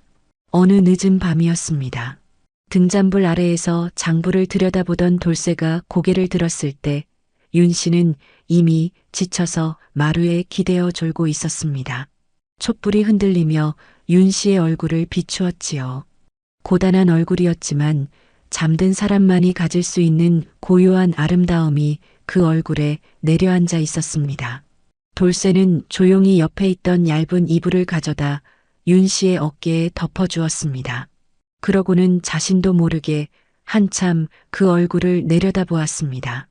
어느 늦은 밤이었습니다. 등잔불 아래에서 장부를 들여다보던 돌쇠가 고개를 들었을 때 윤 씨는 이미 지쳐서 마루에 기대어 졸고 있었습니다. 촛불이 흔들리며 윤 씨의 얼굴을 비추었지요. 고단한 얼굴이었지만 잠든 사람만이 가질 수 있는 고요한 아름다움이 그 얼굴에 내려앉아 있었습니다. 돌쇠는 조용히 옆에 있던 얇은 이불을 가져다 윤 씨의 어깨에 덮어주었습니다. 그러고는 자신도 모르게 한참 그 얼굴을 내려다보았습니다.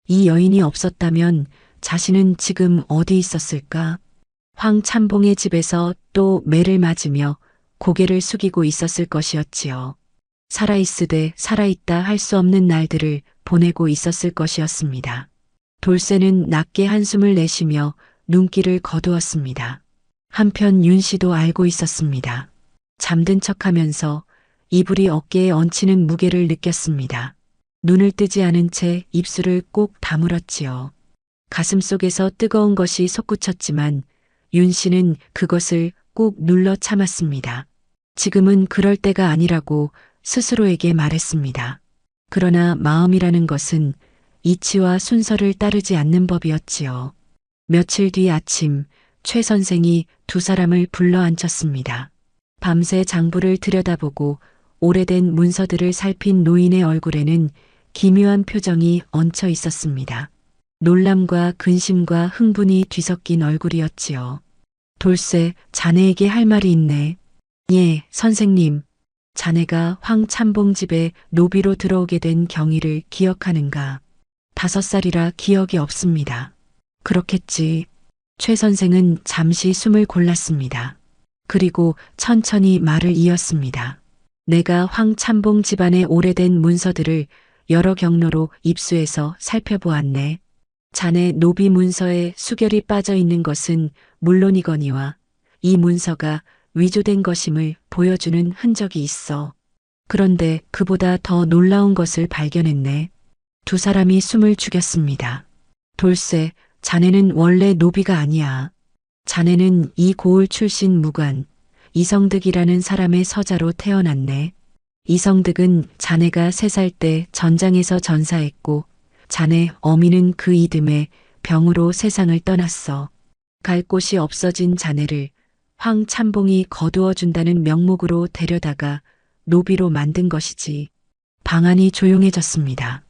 이 여인이 없었다면 자신은 지금 어디 있었을까? 황참봉의 집에서 또 매를 맞으며 고개를 숙이고 있었을 것이었지요. 살아있으되 살아있다 할 수 없는 날들을 보내고 있었을 것이었습니다. 돌쇠는 낮게 한숨을 내쉬며 눈길을 거두었습니다. 한편 윤 씨도 알고 있었습니다. 잠든 척하면서 이불이 어깨에 얹히는 무게를 느꼈습니다. 눈을 뜨지 않은 채 입술을 꼭 다물었지요. 가슴속에서 뜨거운 것이 솟구쳤지만 윤 씨는 그것을 꾹 눌러 참았습니다. 지금은 그럴 때가 아니라고 스스로에게 말했습니다. 그러나 마음이라는 것은 이치와 순서를 따르지 않는 법이었지요. 며칠 뒤 아침 최 선생이 두 사람을 불러 앉혔습니다. 밤새 장부를 들여다보고 오래된 문서들을 살핀 노인의 얼굴에는 기묘한 표정이 얹혀 있었습니다. 놀람과 근심과 흥분이 뒤섞인 얼굴이었지요. 돌쇠, 자네에게 할 말이 있네. 예, 선생님. 자네가 황참봉 집에 노비로 들어오게 된 경위를 기억하는가? 5살이라 기억이 없습니다. 그렇겠지. 최 선생은 잠시 숨을 골랐습니다. 그리고 천천히 말을 이었습니다. 내가 황참봉 집안의 오래된 문서들을 여러 경로로 입수해서 살펴보았네. 자네 노비 문서에 수결이 빠져 있는 것은 물론이거니와 이 문서가 위조된 것임을 보여주는 흔적이 있어. 그런데 그보다 더 놀라운 것을 발견했네. 두 사람이 숨을 죽였습니다. 돌쇠, 자네는 원래 노비가 아니야. 자네는 이 고을 출신 무관, 이성득이라는 사람의 서자로 태어났네. 이성득은 자네가 3살 때 전장에서 전사했고 자네 어미는 그 이듬해 병으로 세상을 떠났어. 갈 곳이 없어진 자네를 황참봉이 거두어 준다는 명목으로 데려다가 노비로 만든 것이지. 방안이 조용해졌습니다.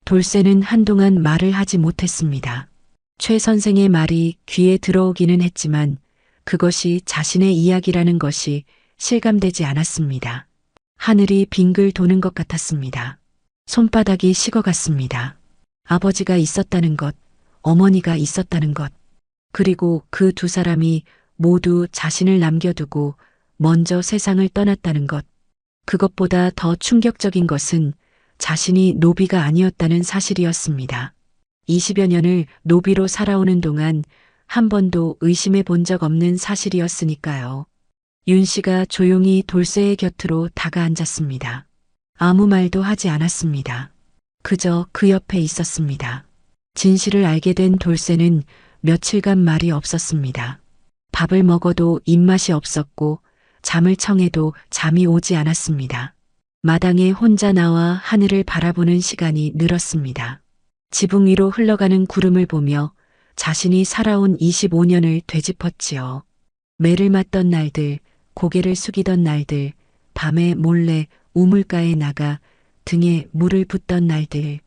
돌쇠는 한동안 말을 하지 못했습니다. 최 선생의 말이 귀에 들어오기는 했지만 그것이 자신의 이야기라는 것이 실감되지 않았습니다. 하늘이 빙글 도는 것 같았습니다. 손바닥이 식어갔습니다. 아버지가 있었다는 것, 어머니가 있었다는 것, 그리고 그 두 사람이 모두 자신을 남겨두고 먼저 세상을 떠났다는 것, 그것보다 더 충격적인 것은 자신이 노비가 아니었다는 사실이었습니다. 20여 년을 노비로 살아오는 동안 한 번도 의심해 본 적 없는 사실이었으니까요. 윤 씨가 조용히 돌쇠의 곁으로 다가앉았습니다. 아무 말도 하지 않았습니다. 그저 그 옆에 있었습니다. 진실을 알게 된 돌쇠는 며칠간 말이 없었습니다. 밥을 먹어도 입맛이 없었고 잠을 청해도 잠이 오지 않았습니다. 마당에 혼자 나와 하늘을 바라보는 시간이 늘었습니다. 지붕 위로 흘러가는 구름을 보며 자신이 살아온 25년을 되짚었지요. 매를 맞던 날들, 고개를 숙이던 날들, 밤에 몰래 우물가에 나가 등에 물을 붓던 날들,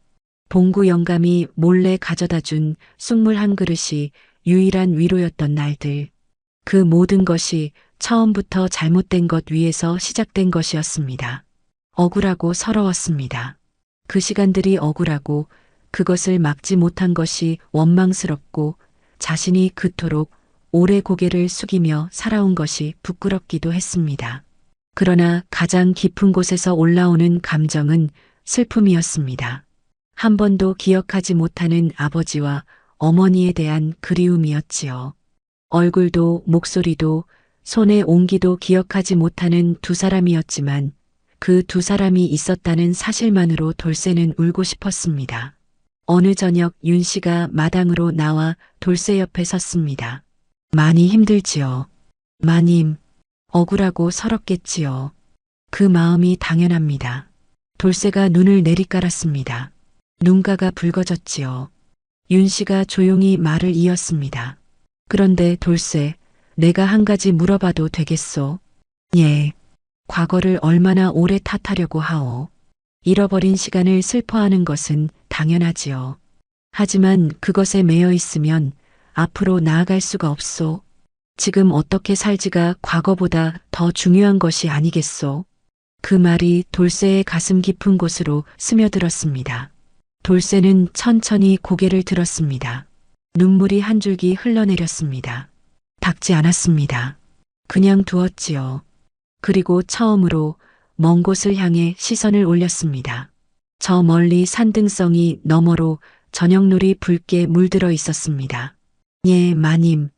봉구 영감이 몰래 가져다 준 쑥물 한 그릇이 유일한 위로였던 날들, 그 모든 것이 처음부터 잘못된 것 위에서 시작된 것이었습니다. 억울하고 서러웠습니다. 그 시간들이 억울하고 그것을 막지 못한 것이 원망스럽고 자신이 그토록 오래 고개를 숙이며 살아온 것이 부끄럽기도 했습니다. 그러나 가장 깊은 곳에서 올라오는 감정은 슬픔이었습니다. 한 번도 기억하지 못하는 아버지와 어머니에 대한 그리움이었지요. 얼굴도 목소리도 손의 온기도 기억하지 못하는 두 사람이었지만 그 두 사람이 있었다는 사실만으로 돌쇠는 울고 싶었습니다. 어느 저녁 윤 씨가 마당으로 나와 돌쇠 옆에 섰습니다. 많이 힘들지요. 마님, 억울하고 서럽겠지요. 그 마음이 당연합니다. 돌쇠가 눈을 내리깔았습니다. 눈가가 붉어졌지요. 윤 씨가 조용히 말을 이었습니다. 그런데 돌쇠, 내가 한 가지 물어봐도 되겠소? 예. 과거를 얼마나 오래 탓하려고 하오. 잃어버린 시간을 슬퍼하는 것은 당연하지요. 하지만 그것에 매여 있으면 앞으로 나아갈 수가 없소. 지금 어떻게 살지가 과거보다 더 중요한 것이 아니겠소. 그 말이 돌쇠의 가슴 깊은 곳으로 스며들었습니다. 돌쇠는 천천히 고개를 들었습니다. 눈물이 한 줄기 흘러내렸습니다. 닦지 않았습니다. 그냥 두었지요. 그리고 처음으로 먼 곳을 향해 시선을 올렸습니다. 저 멀리 산등성이 너머로 저녁놀이 붉게 물들어 있었습니다. 예, 마님.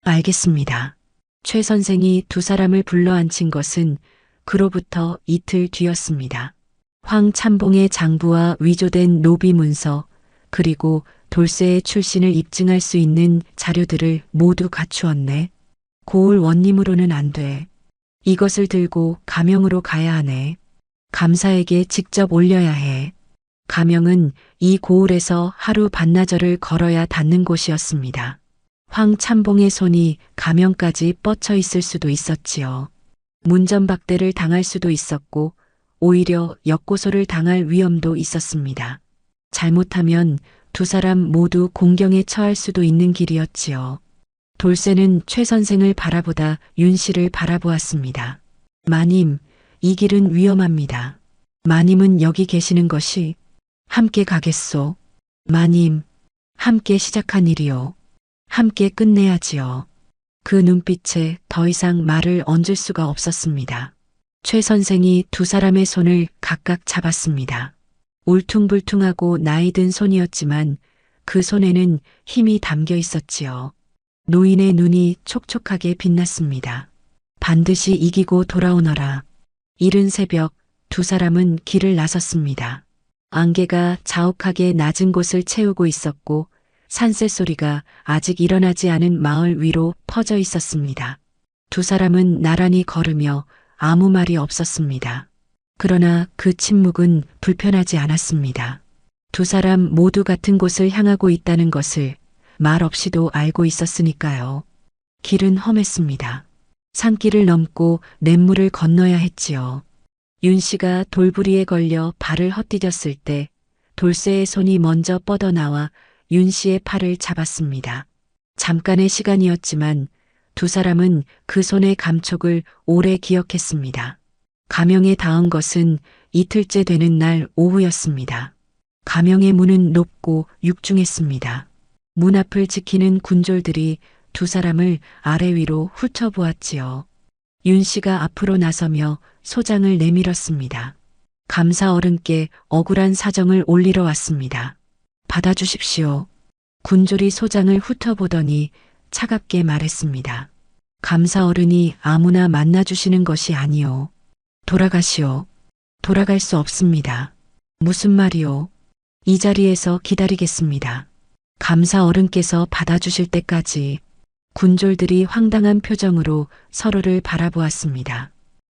알겠습니다. 최 선생이 두 사람을 불러앉힌 것은 그로부터 이틀 뒤였습니다. 황참봉의 장부와 위조된 노비 문서, 그리고 돌쇠의 출신을 입증할 수 있는 자료들을 모두 갖추었네. 고을 원님으로는 안 돼. 이것을 들고 가명으로 가야 하네. 감사에게 직접 올려야 해. 가명은 이 고을에서 하루 반나절을 걸어야 닿는 곳이었습니다. 황참봉의 손이 가명까지 뻗쳐 있을 수도 있었지요. 문전박대를 당할 수도 있었고 오히려 역고소를 당할 위험도 있었습니다. 잘못하면 두 사람 모두 공경에 처할 수도 있는 길이었지요. 돌쇠는 최 선생을 바라보다 윤 씨를 바라보았습니다. 마님, 이 길은 위험합니다. 마님은 여기 계시는 것이 함께 가겠소. 마님, 함께 시작한 일이요. 함께 끝내야지요. 그 눈빛에 더 이상 말을 얹을 수가 없었습니다. 최 선생이 두 사람의 손을 각각 잡았습니다. 울퉁불퉁하고 나이든 손이었지만 그 손에는 힘이 담겨 있었지요. 노인의 눈이 촉촉하게 빛났습니다. 반드시 이기고 돌아오너라. 이른 새벽 두 사람은 길을 나섰습니다. 안개가 자욱하게 낮은 곳을 채우고 있었고 산새 소리가 아직 일어나지 않은 마을 위로 퍼져 있었습니다. 두 사람은 나란히 걸으며 아무 말이 없었습니다. 그러나 그 침묵은 불편하지 않았습니다. 두 사람 모두 같은 곳을 향하고 있다는 것을 말 없이도 알고 있었으니까요. 길은 험했습니다. 산길을 넘고 냇물을 건너야 했지요. 윤 씨가 돌부리에 걸려 발을 헛디뎠을 때 돌쇠의 손이 먼저 뻗어나와 윤 씨의 팔을 잡았습니다. 잠깐의 시간이었지만 두 사람은 그 손의 감촉을 오래 기억했습니다. 가명에 닿은 것은 이틀째 되는 날 오후였습니다. 가명의 문은 높고 육중했습니다. 문 앞을 지키는 군졸들이 두 사람을 아래 위로 훑어보았지요. 윤 씨가 앞으로 나서며 소장을 내밀었습니다. 감사 어른께 억울한 사정을 올리러 왔습니다. 받아주십시오. 군졸이 소장을 훑어보더니 차갑게 말했습니다. 감사 어른이 아무나 만나주시는 것이 아니오. 돌아가시오. 돌아갈 수 없습니다. 무슨 말이오? 이 자리에서 기다리겠습니다. 감사 어른께서 받아주실 때까지. 군졸들이 황당한 표정으로 서로를 바라보았습니다.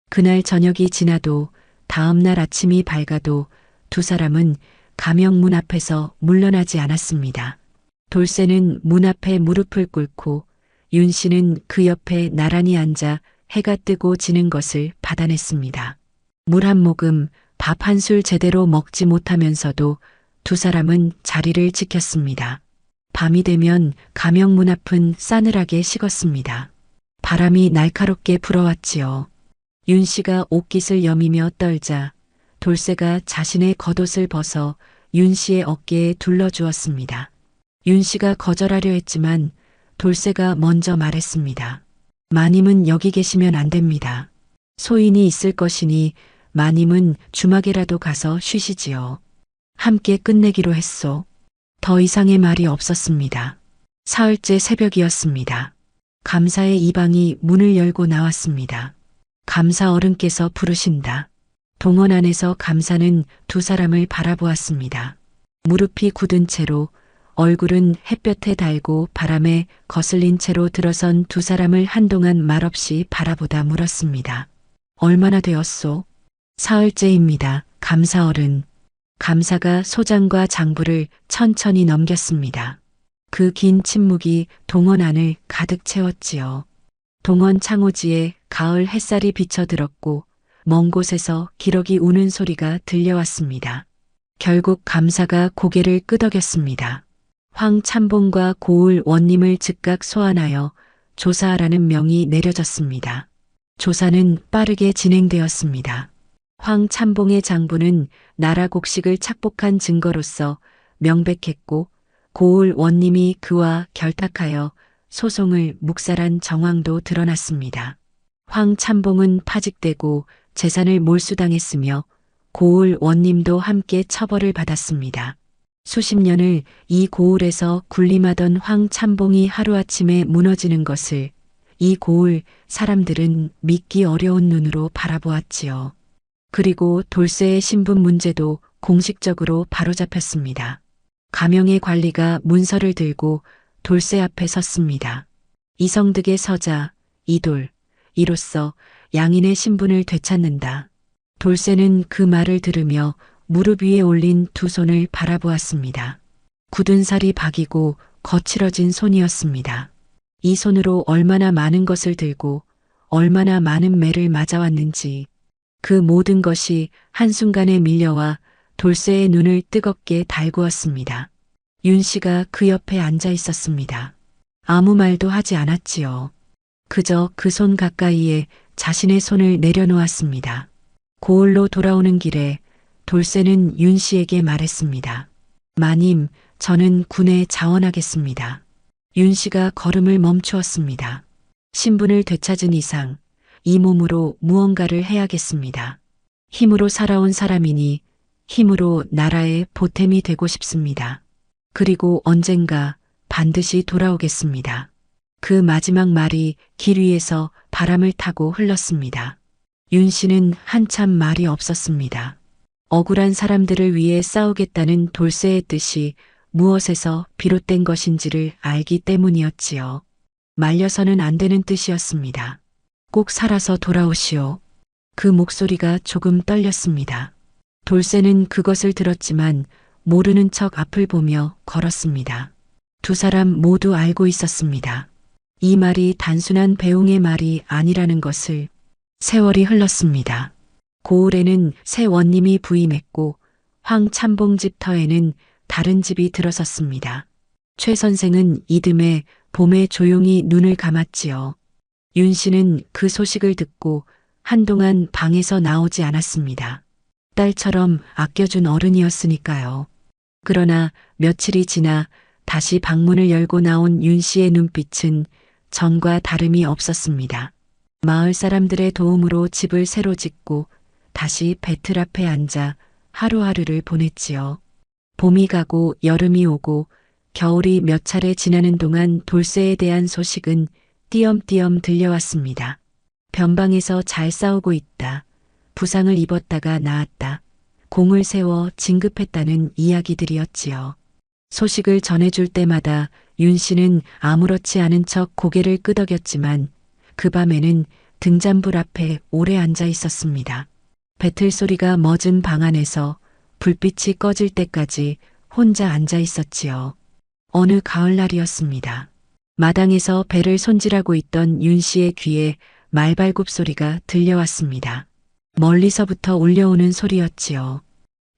그날 저녁이 지나도 다음 날 아침이 밝아도 두 사람은 가명문 앞에서 물러나지 않았습니다. 돌쇠는 문 앞에 무릎을 꿇고 윤 씨는 그 옆에 나란히 앉아 해가 뜨고 지는 것을 받아냈습니다. 물 한 모금, 밥 한 술 제대로 먹지 못하면서도 두 사람은 자리를 지켰습니다. 밤이 되면 가명문 앞은 싸늘하게 식었습니다. 바람이 날카롭게 불어왔지요. 윤 씨가 옷깃을 여미며 떨자 돌쇠가 자신의 겉옷을 벗어 윤 씨의 어깨에 둘러주었습니다. 윤 씨가 거절하려 했지만 돌쇠가 먼저 말했습니다. 마님은 여기 계시면 안 됩니다. 소인이 있을 것이니 마님은 주막에라도 가서 쉬시지요. 함께 끝내기로 했소. 더 이상의 말이 없었습니다. 사흘째 새벽이었습니다. 감사의 이방이 문을 열고 나왔습니다. 감사 어른께서 부르신다. 동원 안에서 감사는 두 사람을 바라보았습니다. 무릎이 굳은 채로 얼굴은 햇볕에 달고 바람에 거슬린 채로 들어선 두 사람을 한동안 말없이 바라보다 물었습니다. 얼마나 되었소? 사흘째입니다. 감사어른. 감사가 소장과 장부를 천천히 넘겼습니다. 그 긴 침묵이 동원 안을 가득 채웠지요. 동원 창호지에 가을 햇살이 비쳐들었고 먼 곳에서 기러기 우는 소리가 들려왔습니다. 결국 감사가 고개를 끄덕였습니다. 황참봉과 고을 원님을 즉각 소환하여 조사하라는 명이 내려졌습니다. 조사는 빠르게 진행되었습니다. 황참봉의 장부는 나라 곡식을 착복한 증거로서 명백했고 고을 원님이 그와 결탁하여 소송을 묵살한 정황도 드러났습니다. 황참봉은 파직되고 재산을 몰수당했으며 고을 원님도 함께 처벌을 받았습니다. 수십 년을 이 고을에서 군림하던 황참봉이 하루아침에 무너지는 것을 이 고을 사람들은 믿기 어려운 눈으로 바라보았지요. 그리고 돌쇠의 신분 문제도 공식적으로 바로잡혔습니다. 가명의 관리가 문서를 들고 돌쇠 앞에 섰습니다. 이성득의 서자, 이돌, 이로써 양인의 신분을 되찾는다. 돌쇠는 그 말을 들으며 무릎 위에 올린 두 손을 바라보았습니다. 굳은 살이 박이고 거칠어진 손이었습니다. 이 손으로 얼마나 많은 것을 들고 얼마나 많은 매를 맞아왔는지 그 모든 것이 한순간에 밀려와 돌쇠의 눈을 뜨겁게 달구었습니다. 윤 씨가 그 옆에 앉아 있었습니다. 아무 말도 하지 않았지요. 그저 그 손 가까이에 자신의 손을 내려놓았습니다. 고을로 돌아오는 길에 돌쇠는 윤 씨에게 말했습니다. 마님, 저는 군에 자원하겠습니다. 윤 씨가 걸음을 멈추었습니다. 신분을 되찾은 이상 이 몸으로 무언가를 해야겠습니다. 힘으로 살아온 사람이니 힘으로 나라의 보탬이 되고 싶습니다. 그리고 언젠가 반드시 돌아오겠습니다. 그 마지막 말이 길 위에서 바람을 타고 흘렀습니다. 윤 씨는 한참 말이 없었습니다. 억울한 사람들을 위해 싸우겠다는 돌쇠의 뜻이 무엇에서 비롯된 것인지를 알기 때문이었지요. 말려서는 안 되는 뜻이었습니다. 꼭 살아서 돌아오시오. 그 목소리가 조금 떨렸습니다. 돌쇠는 그것을 들었지만 모르는 척 앞을 보며 걸었습니다. 두 사람 모두 알고 있었습니다. 이 말이 단순한 배웅의 말이 아니라는 것을. 세월이 흘렀습니다. 고을에는 새 원님이 부임했고 황참봉 집 터에는 다른 집이 들어섰습니다. 최 선생은 이듬해 봄에 조용히 눈을 감았지요. 윤 씨는 그 소식을 듣고 한동안 방에서 나오지 않았습니다. 딸처럼 아껴준 어른이었으니까요. 그러나 며칠이 지나 다시 방문을 열고 나온 윤 씨의 눈빛은 전과 다름이 없었습니다. 마을 사람들의 도움으로 집을 새로 짓고 다시 배틀 앞에 앉아 하루하루를 보냈지요. 봄이 가고 여름이 오고 겨울이 몇 차례 지나는 동안 돌쇠에 대한 소식은 띄엄띄엄 들려왔습니다. 변방에서 잘 싸우고 있다. 부상을 입었다가 나았다. 공을 세워 진급했다는 이야기들이었지요. 소식을 전해줄 때마다 윤 씨는 아무렇지 않은 척 고개를 끄덕였지만 그 밤에는 등잔불 앞에 오래 앉아 있었습니다. 배틀 소리가 멎은 방 안에서 불빛이 꺼질 때까지 혼자 앉아 있었지요. 어느 가을날이었습니다. 마당에서 배를 손질하고 있던 윤 씨의 귀에 말발굽 소리가 들려왔습니다. 멀리서부터 울려오는 소리였지요.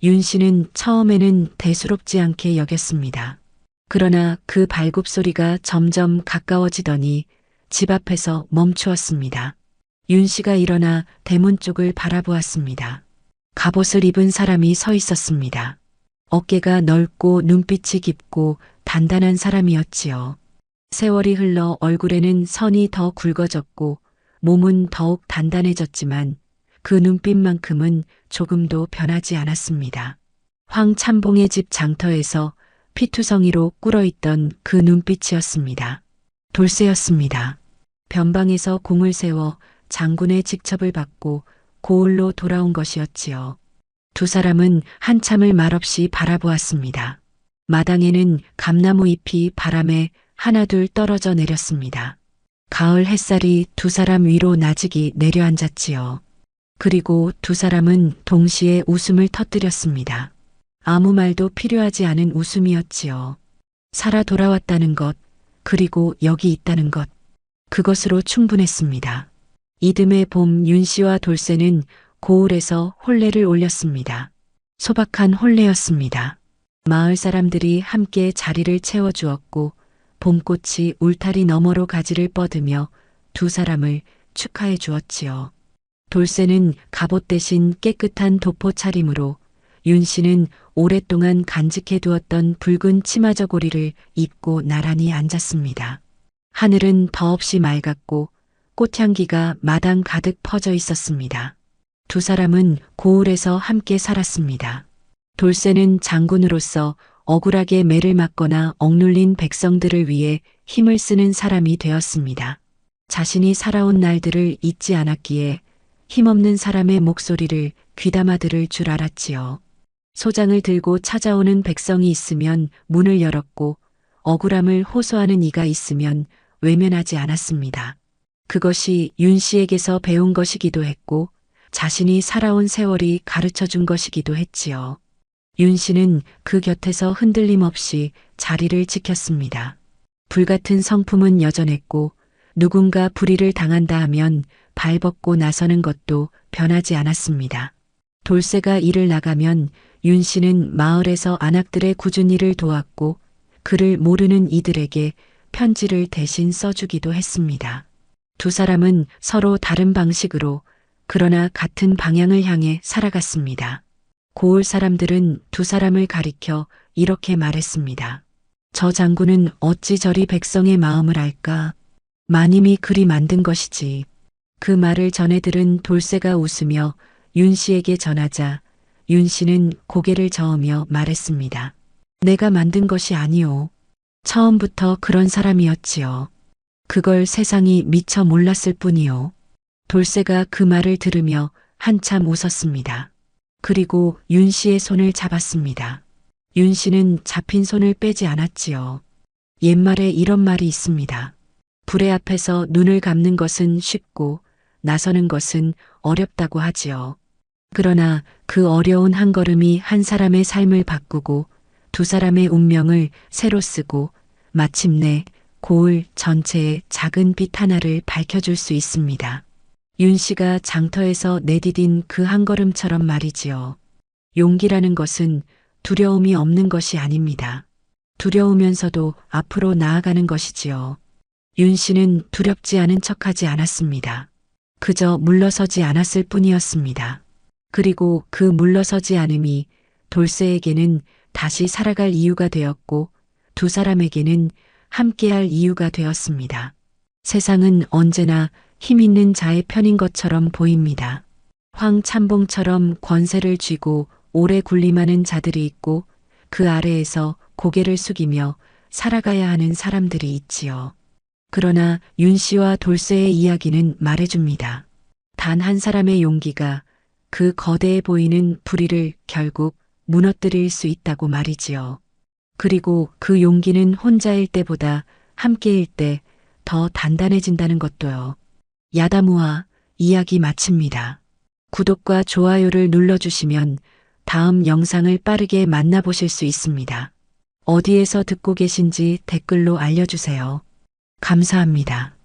윤 씨는 처음에는 대수롭지 않게 여겼습니다. 그러나 그 발굽 소리가 점점 가까워지더니 집 앞에서 멈추었습니다. 윤 씨가 일어나 대문 쪽을 바라보았습니다. 갑옷을 입은 사람이 서 있었습니다. 어깨가 넓고 눈빛이 깊고 단단한 사람이었지요. 세월이 흘러 얼굴에는 선이 더 굵어졌고 몸은 더욱 단단해졌지만 그 눈빛만큼은 조금도 변하지 않았습니다. 황참봉의 집 장터에서 피투성이로 꿇어있던 그 눈빛이었습니다. 돌쇠였습니다. 변방에서 공을 세워 장군의 직첩을 받고 고을로 돌아온 것이었지요. 두 사람은 한참을 말없이 바라보았습니다. 마당에는 감나무 잎이 바람에 하나둘 떨어져 내렸습니다. 가을 햇살이 두 사람 위로 나직이 내려앉았지요. 그리고 두 사람은 동시에 웃음을 터뜨렸습니다. 아무 말도 필요하지 않은 웃음이었지요. 살아 돌아왔다는 것, 그리고 여기 있다는 것, 그것으로 충분했습니다. 이듬해 봄 윤 씨와 돌쇠는 고을에서 혼례를 올렸습니다. 소박한 혼례였습니다. 마을 사람들이 함께 자리를 채워주었고 봄꽃이 울타리 너머로 가지를 뻗으며 두 사람을 축하해 주었지요. 돌쇠는 갑옷 대신 깨끗한 도포 차림으로, 윤 씨는 오랫동안 간직해 두었던 붉은 치마 저고리를 입고 나란히 앉았습니다. 하늘은 더없이 맑았고 꽃향기가 마당 가득 퍼져 있었습니다. 두 사람은 고을에서 함께 살았습니다. 돌쇠는 장군으로서 억울하게 매를 맞거나 억눌린 백성들을 위해 힘을 쓰는 사람이 되었습니다. 자신이 살아온 날들을 잊지 않았기에 힘없는 사람의 목소리를 귀담아 들을 줄 알았지요. 소장을 들고 찾아오는 백성이 있으면 문을 열었고 억울함을 호소하는 이가 있으면 외면하지 않았습니다. 그것이 윤 씨에게서 배운 것이기도 했고 자신이 살아온 세월이 가르쳐 준 것이기도 했지요. 윤 씨는 그 곁에서 흔들림 없이 자리를 지켰습니다. 불같은 성품은 여전했고 누군가 불의를 당한다 하면 발벗고 나서는 것도 변하지 않았습니다. 돌쇠가 일을 나가면 윤 씨는 마을에서 안악들의 굳은 일을 도왔고 그를 모르는 이들에게 편지를 대신 써주기도 했습니다. 두 사람은 서로 다른 방식으로 그러나 같은 방향을 향해 살아갔습니다. 고을 사람들은 두 사람을 가리켜 이렇게 말했습니다. 저 장군은 어찌 저리 백성의 마음을 알까? 마님이 그리 만든 것이지. 그 말을 전해 들은 돌쇠가 웃으며 윤 씨에게 전하자 윤 씨는 고개를 저으며 말했습니다. 내가 만든 것이 아니오. 처음부터 그런 사람이었지요. 그걸 세상이 미처 몰랐을 뿐이요. 돌쇠가 그 말을 들으며 한참 웃었습니다. 그리고 윤 씨의 손을 잡았습니다. 윤 씨는 잡힌 손을 빼지 않았지요. 옛말에 이런 말이 있습니다. 불의 앞에서 눈을 감는 것은 쉽고 나서는 것은 어렵다고 하지요. 그러나 그 어려운 한 걸음이 한 사람의 삶을 바꾸고 두 사람의 운명을 새로 쓰고 마침내 고을 전체의 작은 빛 하나를 밝혀줄 수 있습니다. 윤 씨가 장터에서 내디딘 그 한 걸음처럼 말이지요. 용기라는 것은 두려움이 없는 것이 아닙니다. 두려우면서도 앞으로 나아가는 것이지요. 윤 씨는 두렵지 않은 척하지 않았습니다. 그저 물러서지 않았을 뿐이었습니다. 그리고 그 물러서지 않음이 돌쇠에게는 다시 살아갈 이유가 되었고 두 사람에게는 함께할 이유가 되었습니다. 세상은 언제나 힘 있는 자의 편인 것처럼 보입니다. 황참봉처럼 권세를 쥐고 오래 군림하는 자들이 있고 그 아래에서 고개를 숙이며 살아가야 하는 사람들이 있지요. 그러나 윤 씨와 돌쇠의 이야기는 말해줍니다. 단 한 사람의 용기가 그 거대해 보이는 불의를 결국 무너뜨릴 수 있다고 말이지요. 그리고 그 용기는 혼자일 때보다 함께일 때 더 단단해진다는 것도요. 야다무아 이야기 마칩니다. 구독과 좋아요를 눌러주시면 다음 영상을 빠르게 만나보실 수 있습니다. 어디에서 듣고 계신지 댓글로 알려주세요. 감사합니다.